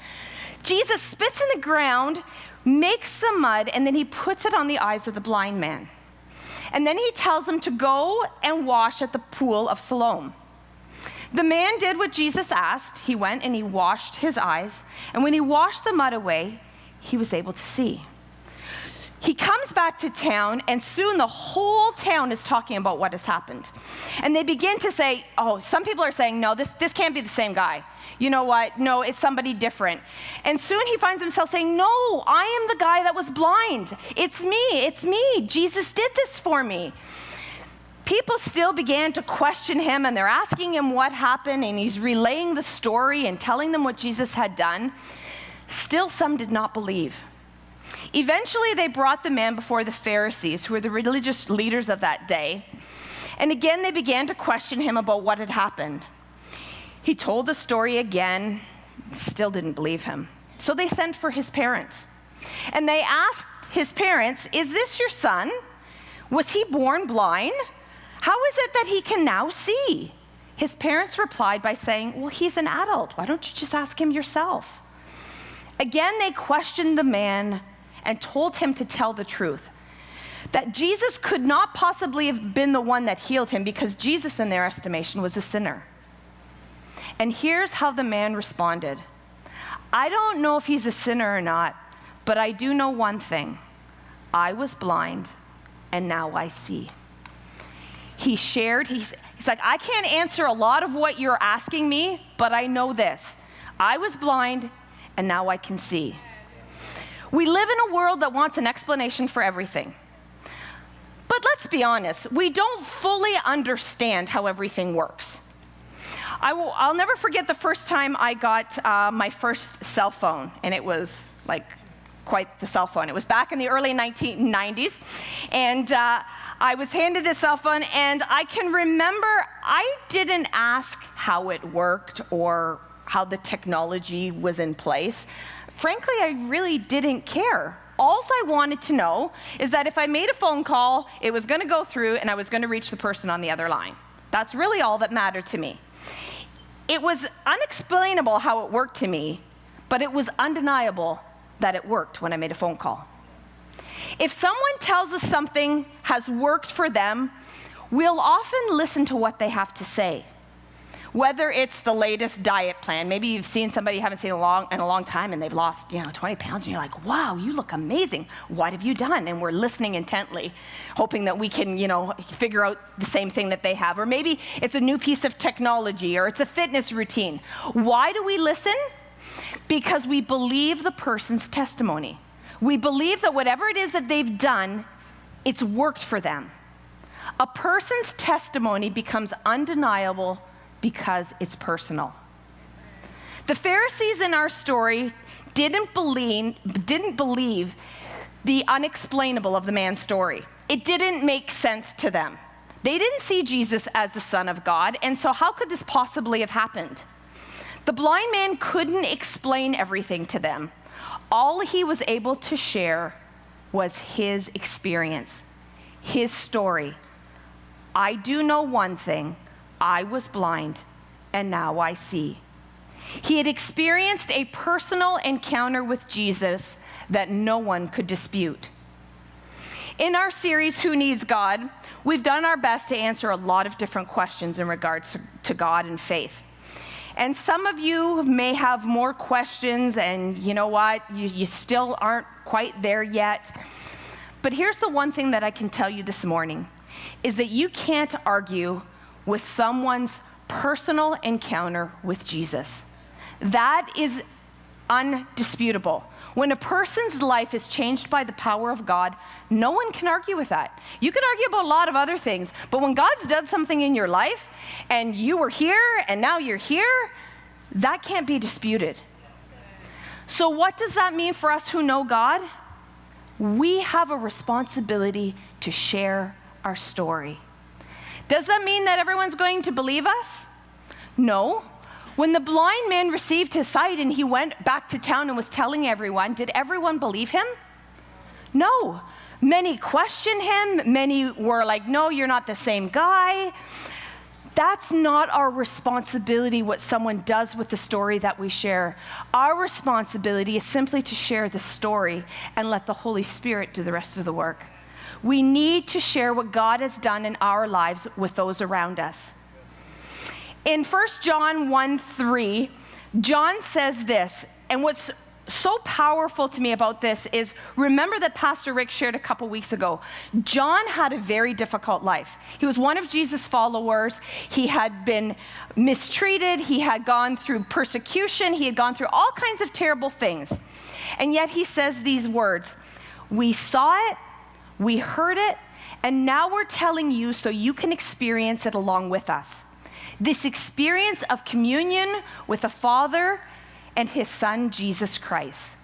Jesus spits in the ground, makes some mud, and then he puts it on the eyes of the blind man. And then he tells him to go and wash at the pool of Siloam. The man did what Jesus asked. He went and he washed his eyes. And when he washed the mud away, he was able to see. He comes back to town, and soon the whole town is talking about what has happened. And they begin to say, oh, some people are saying, no, this can't be the same guy. You know what? No, it's somebody different. And soon he finds himself saying, no, I am the guy that was blind. It's me. Jesus did this for me. People still began to question him, and they're asking him what happened, and he's relaying the story and telling them what Jesus had done. Still, some did not believe. Eventually, they brought the man before the Pharisees, who were the religious leaders of that day. And again, they began to question him about what had happened. He told the story again, still didn't believe him. So they sent for his parents. And they asked his parents, is this your son? Was he born blind? How is it that he can now see? His parents replied by saying, well, he's an adult. Why don't you just ask him yourself? Again, they questioned the man and told him to tell the truth, that Jesus could not possibly have been the one that healed him because Jesus, in their estimation, was a sinner. And here's how the man responded. I don't know if he's a sinner or not, but I do know one thing. I was blind, and now I see. He shared, he's He's like, I can't answer a lot of what you're asking me, but I know this. I was blind, and now I can see. We live in a world that wants an explanation for everything. But let's be honest, we don't fully understand how everything works. I'll never forget the first time I got my first cell phone, and it was like quite the cell phone. It was back in the early 1990s, and I was handed a cell phone, and I can remember I didn't ask how it worked or how the technology was in place. Frankly, I really didn't care. All I wanted to know is that if I made a phone call, it was going to go through and I was going to reach the person on the other line. That's really all that mattered to me. It was unexplainable how it worked to me, but it was undeniable that it worked when I made a phone call. If someone tells us something has worked for them, we'll often listen to what they have to say. Whether it's the latest diet plan, maybe you've seen somebody you haven't seen in a long time and they've lost 20 pounds and you're like, wow, you look amazing. What have you done? And we're listening intently, hoping that we can figure out the same thing that they have. Or maybe it's a new piece of technology or it's a fitness routine. Why do we listen? Because we believe the person's testimony. We believe that whatever it is that they've done, it's worked for them. A person's testimony becomes undeniable because it's personal. The Pharisees in our story didn't believe the unexplainable of the man's story. It didn't make sense to them. They didn't see Jesus as the Son of God, and so how could this possibly have happened? The blind man couldn't explain everything to them. All he was able to share was his experience, his story. I do know one thing. I was blind, and now I see. He had experienced a personal encounter with Jesus that no one could dispute. In our series, Who Needs God?, we've done our best to answer a lot of different questions in regards to God and faith. And some of you may have more questions, and you know what? You still aren't quite there yet. But here's the one thing that I can tell you this morning, is that you can't argue with someone's personal encounter with Jesus. That is undisputable. When a person's life is changed by the power of God, no one can argue with that. You can argue about a lot of other things, but when God's done something in your life and you were here and now you're here, that can't be disputed. So what does that mean for us who know God? We have a responsibility to share our story. Does that mean that everyone's going to believe us? No. When the blind man received his sight and he went back to town and was telling everyone, did everyone believe him? No. Many questioned him. Many were like, no, you're not the same guy. That's not our responsibility, what someone does with the story that we share. Our responsibility is simply to share the story and let the Holy Spirit do the rest of the work. We need to share what God has done in our lives with those around us. In 1 John 1:3, John says this, and what's so powerful to me about this is, remember that Pastor Rick shared a couple weeks ago, John had a very difficult life. He was one of Jesus' followers. He had been mistreated. He had gone through persecution. He had gone through all kinds of terrible things. And yet he says these words, we saw it, we heard it, and now we're telling you so you can experience it along with us. This experience of communion with the Father and his Son, Jesus Christ.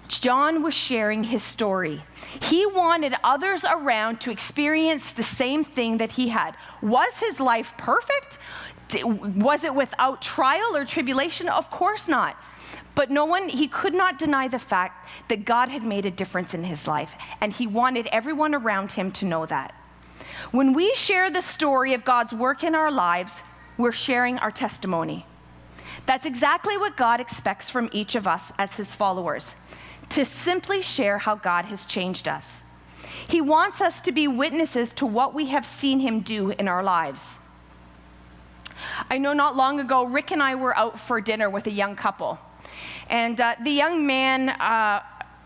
John was sharing his story. He wanted others around to experience the same thing that he had. Was his life perfect? Was it without trial or tribulation? Of course not. But he could not deny the fact that God had made a difference in his life, and he wanted everyone around him to know that. When we share the story of God's work in our lives, we're sharing our testimony. That's exactly what God expects from each of us as his followers, to simply share how God has changed us. He wants us to be witnesses to what we have seen him do in our lives. I know not long ago, Rick and I were out for dinner with a young couple. And the young man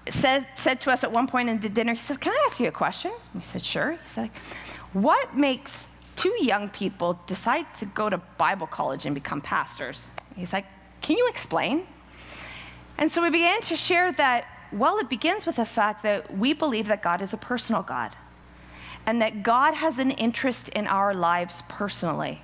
said to us at one point in the dinner, he said, can I ask you a question? We said, sure. He said, what makes two young people decide to go to Bible college and become pastors. He's like, can you explain? And so we began to share that, well, it begins with the fact that we believe that God is a personal God and that God has an interest in our lives personally.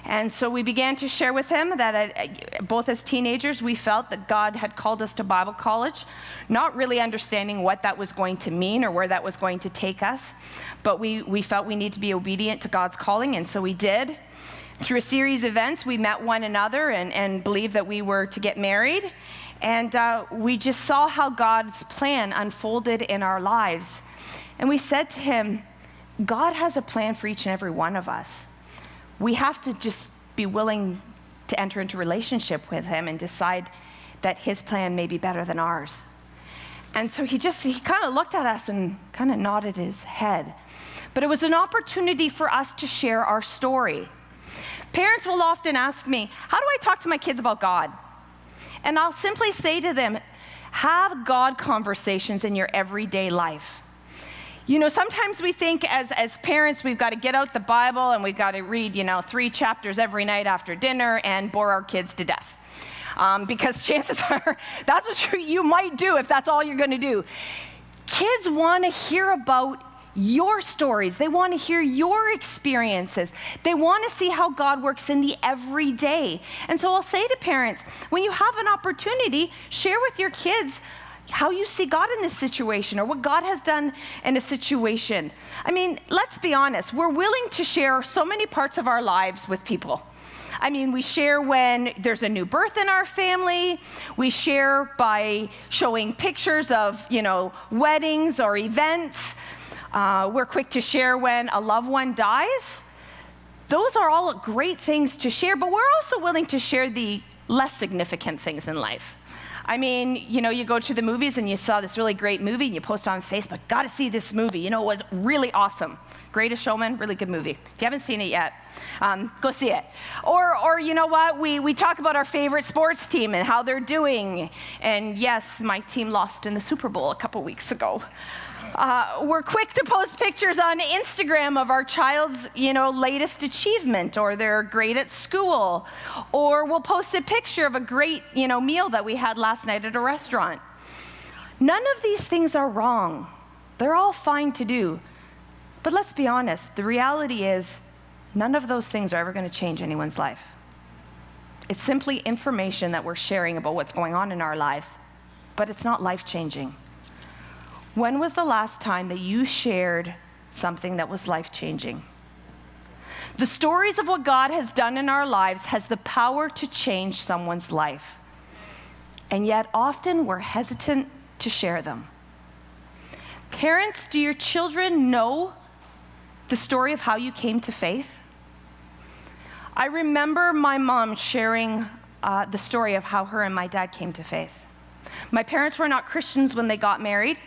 And so we began to share with him that both as teenagers, we felt that God had called us to Bible college, not really understanding what that was going to mean or where that was going to take us. But we felt we need to be obedient to God's calling, and so we did. Through a series of events, we met one another and believed that we were to get married. And we just saw how God's plan unfolded in our lives. And we said to him, God has a plan for each and every one of us. We have to just be willing to enter into relationship with him and decide that his plan may be better than ours. And so he kind of looked at us and kind of nodded his head. But it was an opportunity for us to share our story. Parents will often ask me, how do I talk to my kids about God? And I'll simply say to them, have God conversations in your everyday life. You know, sometimes we think as parents, we've got to get out the Bible and we've got to read, 3 chapters every night after dinner and bore our kids to death. Because chances are, that's what you might do if that's all you're going to do. Kids want to hear about your stories. They want to hear your experiences. They want to see how God works in the everyday. And so I'll say to parents, when you have an opportunity, share with your kids how you see God in this situation or what God has done in a situation. I mean, let's be honest. We're willing to share so many parts of our lives with people. I mean, we share when there's a new birth in our family. We share by showing pictures of, weddings or events. We're quick to share when a loved one dies. Those are all great things to share, but we're also willing to share the less significant things in life. I mean, you go to the movies and you saw this really great movie and you post on Facebook, got to see this movie. It was really awesome. Greatest Showman, really good movie. If you haven't seen it yet, go see it. Or you know what? We talk about our favorite sports team and how they're doing. And yes, my team lost in the Super Bowl a couple weeks ago. We're quick to post pictures on Instagram of our child's, latest achievement, or they're great at school, or we'll post a picture of a great, meal that we had last night at a restaurant. None of these things are wrong. They're all fine to do. But let's be honest, the reality is none of those things are ever going to change anyone's life. It's simply information that we're sharing about what's going on in our lives, but it's not life-changing. When was the last time that you shared something that was life-changing? The stories of what God has done in our lives has the power to change someone's life. And yet often we're hesitant to share them. Parents, do your children know the story of how you came to faith? I remember my mom sharing the story of how her and my dad came to faith. My parents were not Christians when they got married.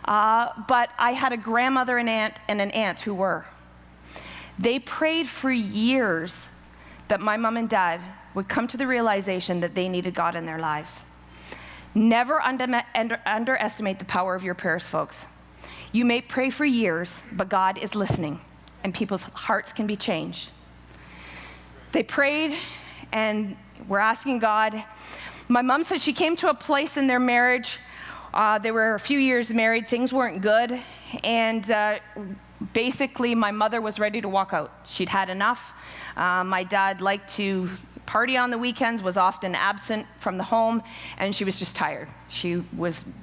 But I had a grandmother and an aunt who were. They prayed for years that my mom and dad would come to the realization that they needed God in their lives. Never underestimate the power of your prayers, folks. You may pray for years, but God is listening, and people's hearts can be changed. They prayed, and we're asking God. My mom said she came to a place in their marriage. They were a few years married, things weren't good, and basically my mother was ready to walk out. She'd had enough. My dad liked to party on the weekends, was often absent from the home, and she was just tired. She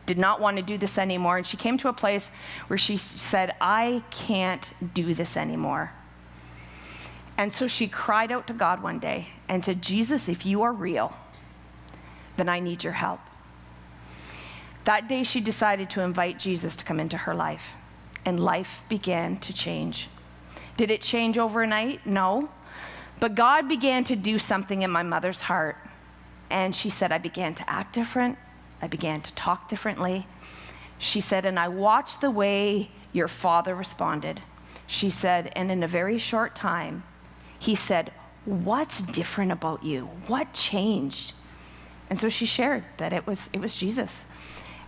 did not want to do this anymore, and she came to a place where she said, I can't do this anymore. And so she cried out to God one day and said, Jesus, if you are real, then I need your help. That day, she decided to invite Jesus to come into her life, and life began to change. Did it change overnight? No. But God began to do something in my mother's heart, and she said, I began to act different. I began to talk differently. She said, and I watched the way your father responded. She said, and in a very short time, he said, what's different about you? What changed? And so she shared that it was Jesus.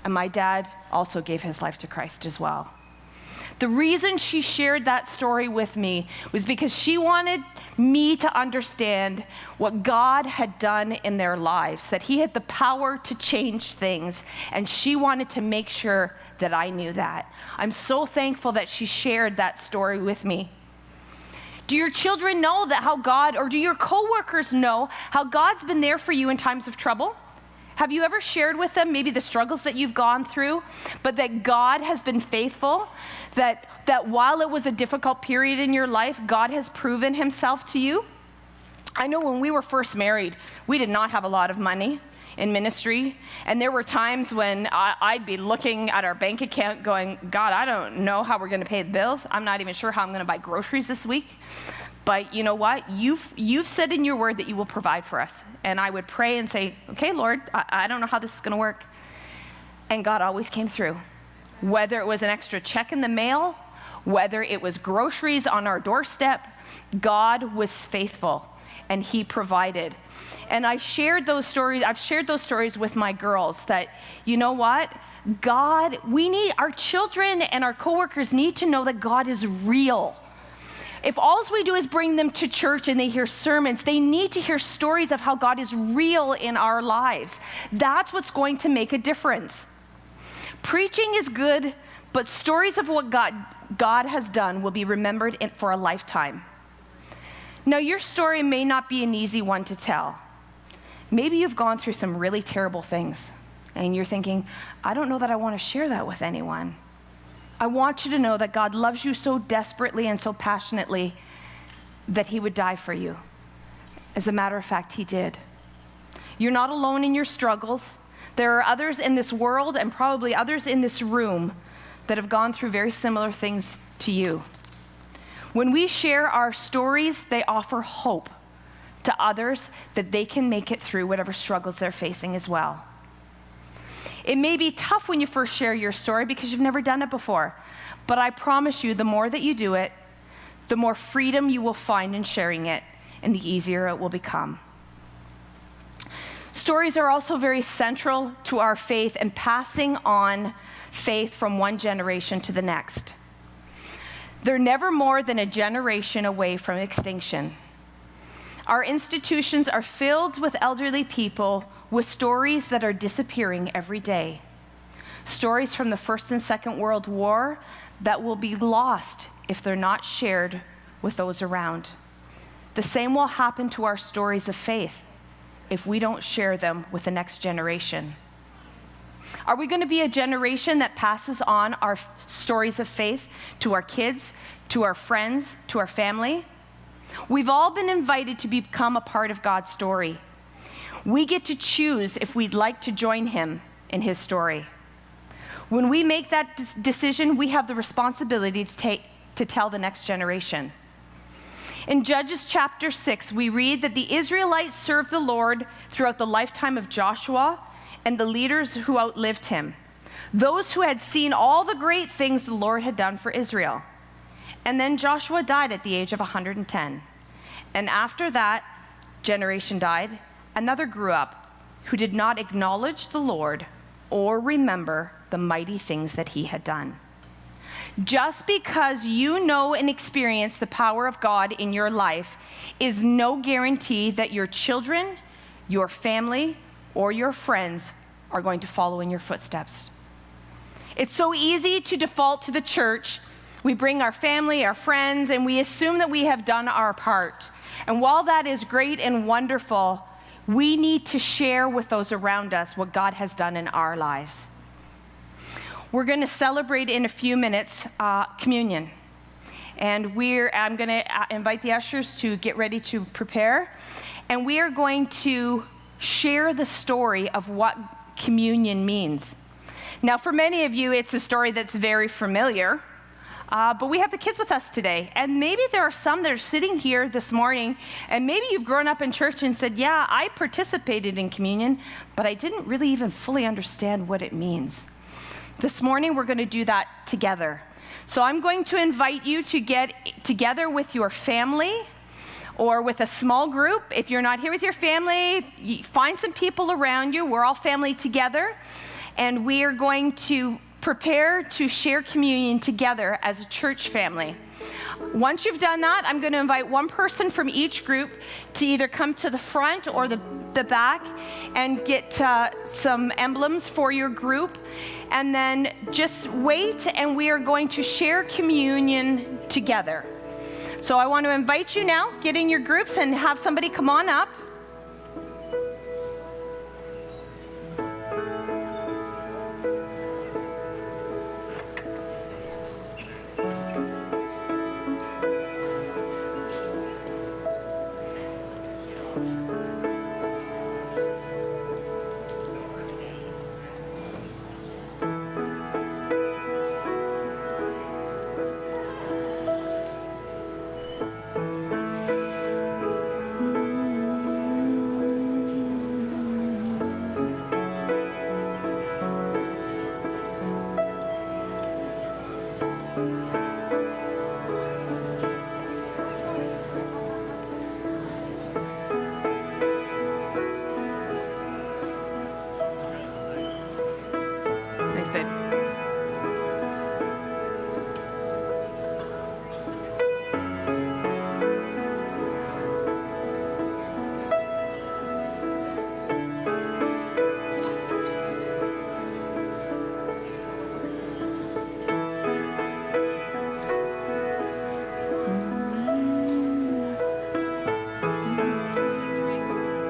And my dad also gave his life to Christ as well. The reason she shared that story with me was because she wanted me to understand what God had done in their lives, that He had the power to change things, and she wanted to make sure that I knew that. I'm so thankful that she shared that story with me. Do your children know that how God, or do your coworkers know how God's been there for you in times of trouble? Have you ever shared with them maybe the struggles that you've gone through, but that God has been faithful, that while it was a difficult period in your life, God has proven Himself to you? I know when we were first married, we did not have a lot of money in ministry, and there were times when I'd be looking at our bank account going, God, I don't know how we're going to pay the bills. I'm not even sure how I'm going to buy groceries this week. But you know what? You've said in your word that you will provide for us. And I would pray and say, okay, Lord, I don't know how this is going to work. And God always came through. Whether it was an extra check in the mail, whether it was groceries on our doorstep, God was faithful and He provided. And I've shared those stories with my girls that, you know what? Our children and our coworkers need to know that God is real. If all we do is bring them to church and they hear sermons, they need to hear stories of how God is real in our lives. That's what's going to make a difference. Preaching is good, but stories of what God has done will be remembered for a lifetime. Now, your story may not be an easy one to tell. Maybe you've gone through some really terrible things, and you're thinking, I don't know that I want to share that with anyone. I want you to know that God loves you so desperately and so passionately that He would die for you. As a matter of fact, He did. You're not alone in your struggles. There are others in this world and probably others in this room that have gone through very similar things to you. When we share our stories, they offer hope to others that they can make it through whatever struggles they're facing as well. It may be tough when you first share your story because you've never done it before, but I promise you, the more that you do it, the more freedom you will find in sharing it, and the easier it will become. Stories are also very central to our faith and passing on faith from one generation to the next. They're never more than a generation away from extinction. Our institutions are filled with elderly people with stories that are disappearing every day. Stories from the First and Second World War that will be lost if they're not shared with those around. The same will happen to our stories of faith if we don't share them with the next generation. Are we going to be a generation that passes on our stories of faith to our kids, to our friends, to our family? We've all been invited to become a part of God's story. We get to choose if we'd like to join Him in His story. When we make that decision, we have the responsibility to tell the next generation. In Judges chapter 6, we read that the Israelites served the Lord throughout the lifetime of Joshua and the leaders who outlived him, those who had seen all the great things the Lord had done for Israel. And then Joshua died at the age of 110. And after that generation died, another grew up who did not acknowledge the Lord or remember the mighty things that He had done. Just because you know and experience the power of God in your life is no guarantee that your children, your family, or your friends are going to follow in your footsteps. It's so easy to default to the church. We bring our family, our friends, and we assume that we have done our part. And while that is great and wonderful, we need to share with those around us what God has done in our lives. We're going to celebrate in a few minutes communion. And I'm going to invite the ushers to get ready to prepare. And we are going to share the story of what communion means. Now, for many of you, it's a story that's very familiar. But we have the kids with us today, and maybe there are some that are sitting here this morning, and maybe you've grown up in church and said, yeah, I participated in communion, but I didn't really even fully understand what it means. This morning, we're going to do that together. So I'm going to invite you to get together with your family or with a small group. If you're not here with your family, find some people around you. We're all family together, and we are going to prepare to share communion together as a church family. Once you've done that, I'm going to invite one person from each group to either come to the front or the back and get some emblems for your group. And then just wait, and we are going to share communion together. So I want to invite you now, get in your groups and have somebody come on up.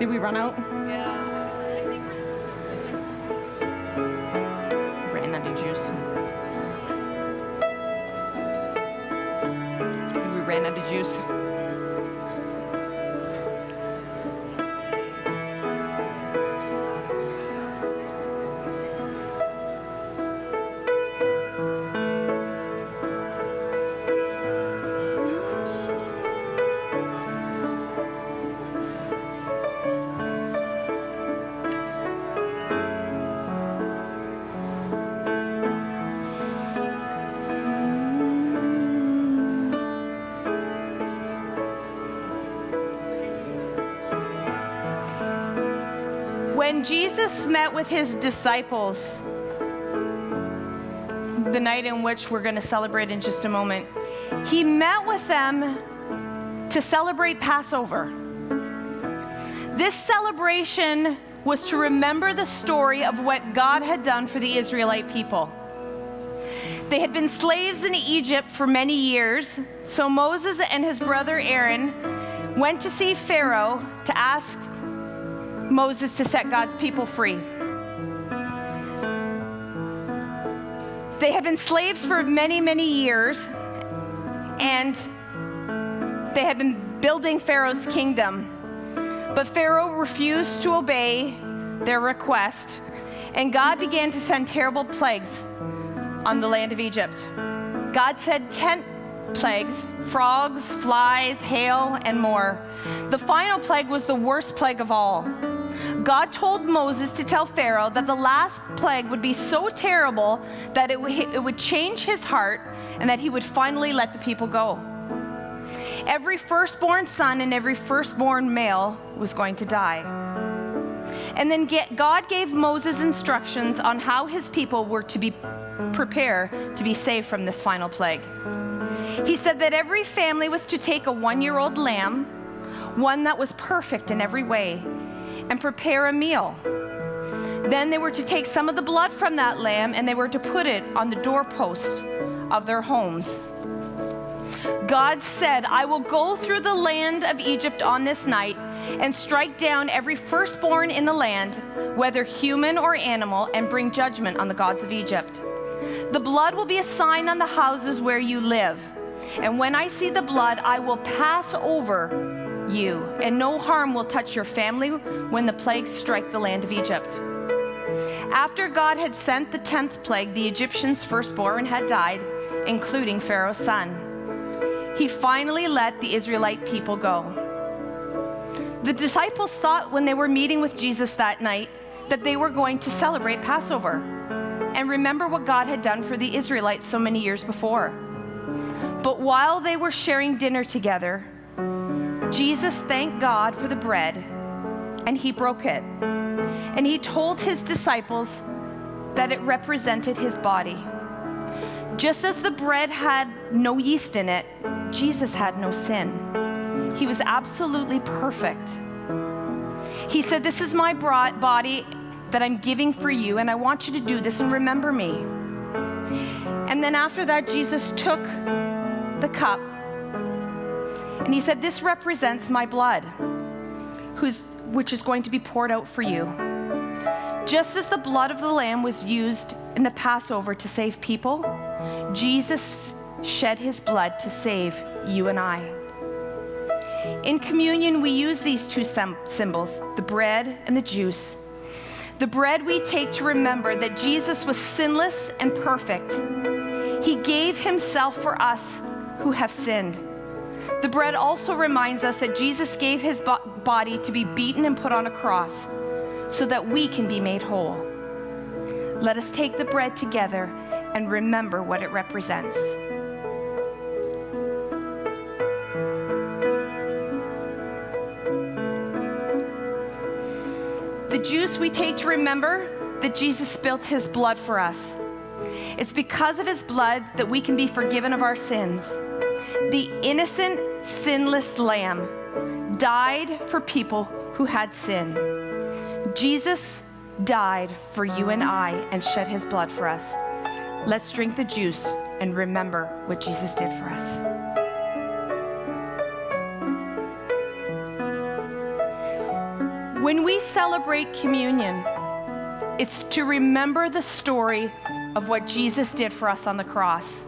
Did we run out? Yeah. Ran out of juice. We ran out of juice. When Jesus met with his disciples, the night in which we're going to celebrate in just a moment, he met with them to celebrate Passover. This celebration was to remember the story of what God had done for the Israelite people. They had been slaves in Egypt for many years, so Moses and his brother Aaron went to see Pharaoh to ask Moses to set God's people free. They had been slaves for many, many years, and they had been building Pharaoh's kingdom. But Pharaoh refused to obey their request, and God began to send terrible plagues on the land of Egypt. God sent 10 plagues: frogs, flies, hail, and more. The final plague was the worst plague of all. God told Moses to tell Pharaoh that the last plague would be so terrible that it would change his heart and that he would finally let the people go. Every firstborn son and every firstborn male was going to die. And then God gave Moses instructions on how his people were to be prepared to be saved from this final plague. He said that every family was to take a 1-year-old lamb, one that was perfect in every way, and prepare a meal. Then they were to take some of the blood from that lamb and they were to put it on the doorposts of their homes. God said, "I will go through the land of Egypt on this night and strike down every firstborn in the land, whether human or animal, and bring judgment on the gods of Egypt. The blood will be a sign on the houses where you live. And when I see the blood, I will pass over you, and no harm will touch your family when the plagues strike the land of Egypt." After God had sent the 10th plague, the Egyptians' firstborn had died, including Pharaoh's son. He finally let the Israelite people go. The disciples thought when they were meeting with Jesus that night that they were going to celebrate Passover and remember what God had done for the Israelites so many years before. But while they were sharing dinner together, Jesus thanked God for the bread, and he broke it. And he told his disciples that it represented his body. Just as the bread had no yeast in it, Jesus had no sin. He was absolutely perfect. He said, "This is my body that I'm giving for you, and I want you to do this and remember me." And then after that, Jesus took the cup and he said, "This represents my blood, which is going to be poured out for you." Just as the blood of the lamb was used in the Passover to save people, Jesus shed his blood to save you and I. In communion, we use these two symbols, the bread and the juice. The bread we take to remember that Jesus was sinless and perfect. He gave himself for us who have sinned. The bread also reminds us that Jesus gave his body to be beaten and put on a cross so that we can be made whole. Let us take the bread together and remember what it represents. The juice we take to remember that Jesus spilt his blood for us. It's because of his blood that we can be forgiven of our sins. The innocent, sinless lamb died for people who had sin. Jesus died for you and I and shed his blood for us. Let's drink the juice and remember what Jesus did for us. When we celebrate communion, it's to remember the story of what Jesus did for us on the cross.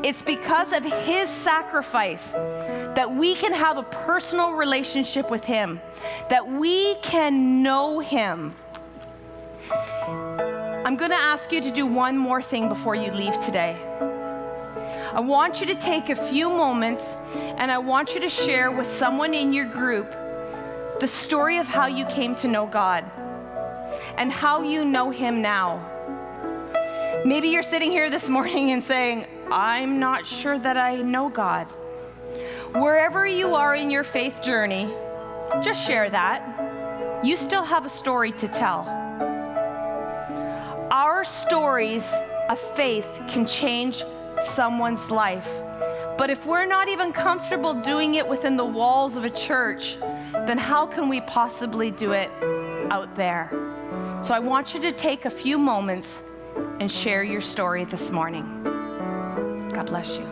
It's because of his sacrifice that we can have a personal relationship with him, that we can know him. I'm going to ask you to do one more thing before you leave today. I want you to take a few moments and I want you to share with someone in your group the story of how you came to know God and how you know him now. Maybe you're sitting here this morning and saying, "I'm not sure that I know God." Wherever you are in your faith journey, just share that. You still have a story to tell. Our stories of faith can change someone's life. But if we're not even comfortable doing it within the walls of a church, then how can we possibly do it out there? So I want you to take a few moments and share your story this morning. God bless you.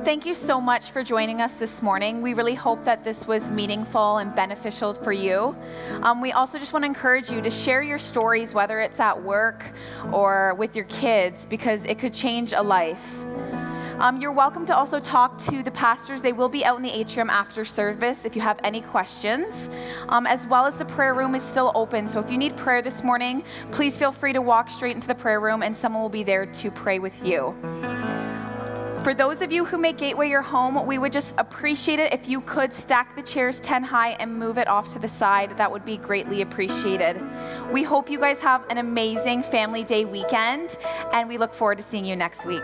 Thank you so much for joining us this morning. We really hope that this was meaningful and beneficial for you. We also just want to encourage you to share your stories, whether it's at work or with your kids, because it could change a life. You're welcome to also talk to the pastors. They will be out in the atrium after service if you have any questions, as well as the prayer room is still open. So if you need prayer this morning, please feel free to walk straight into the prayer room and someone will be there to pray with you. For those of you who make Gateway your home, we would just appreciate it if you could stack the chairs 10 high and move it off to the side. That would be greatly appreciated. We hope you guys have an amazing Family Day weekend, and we look forward to seeing you next week.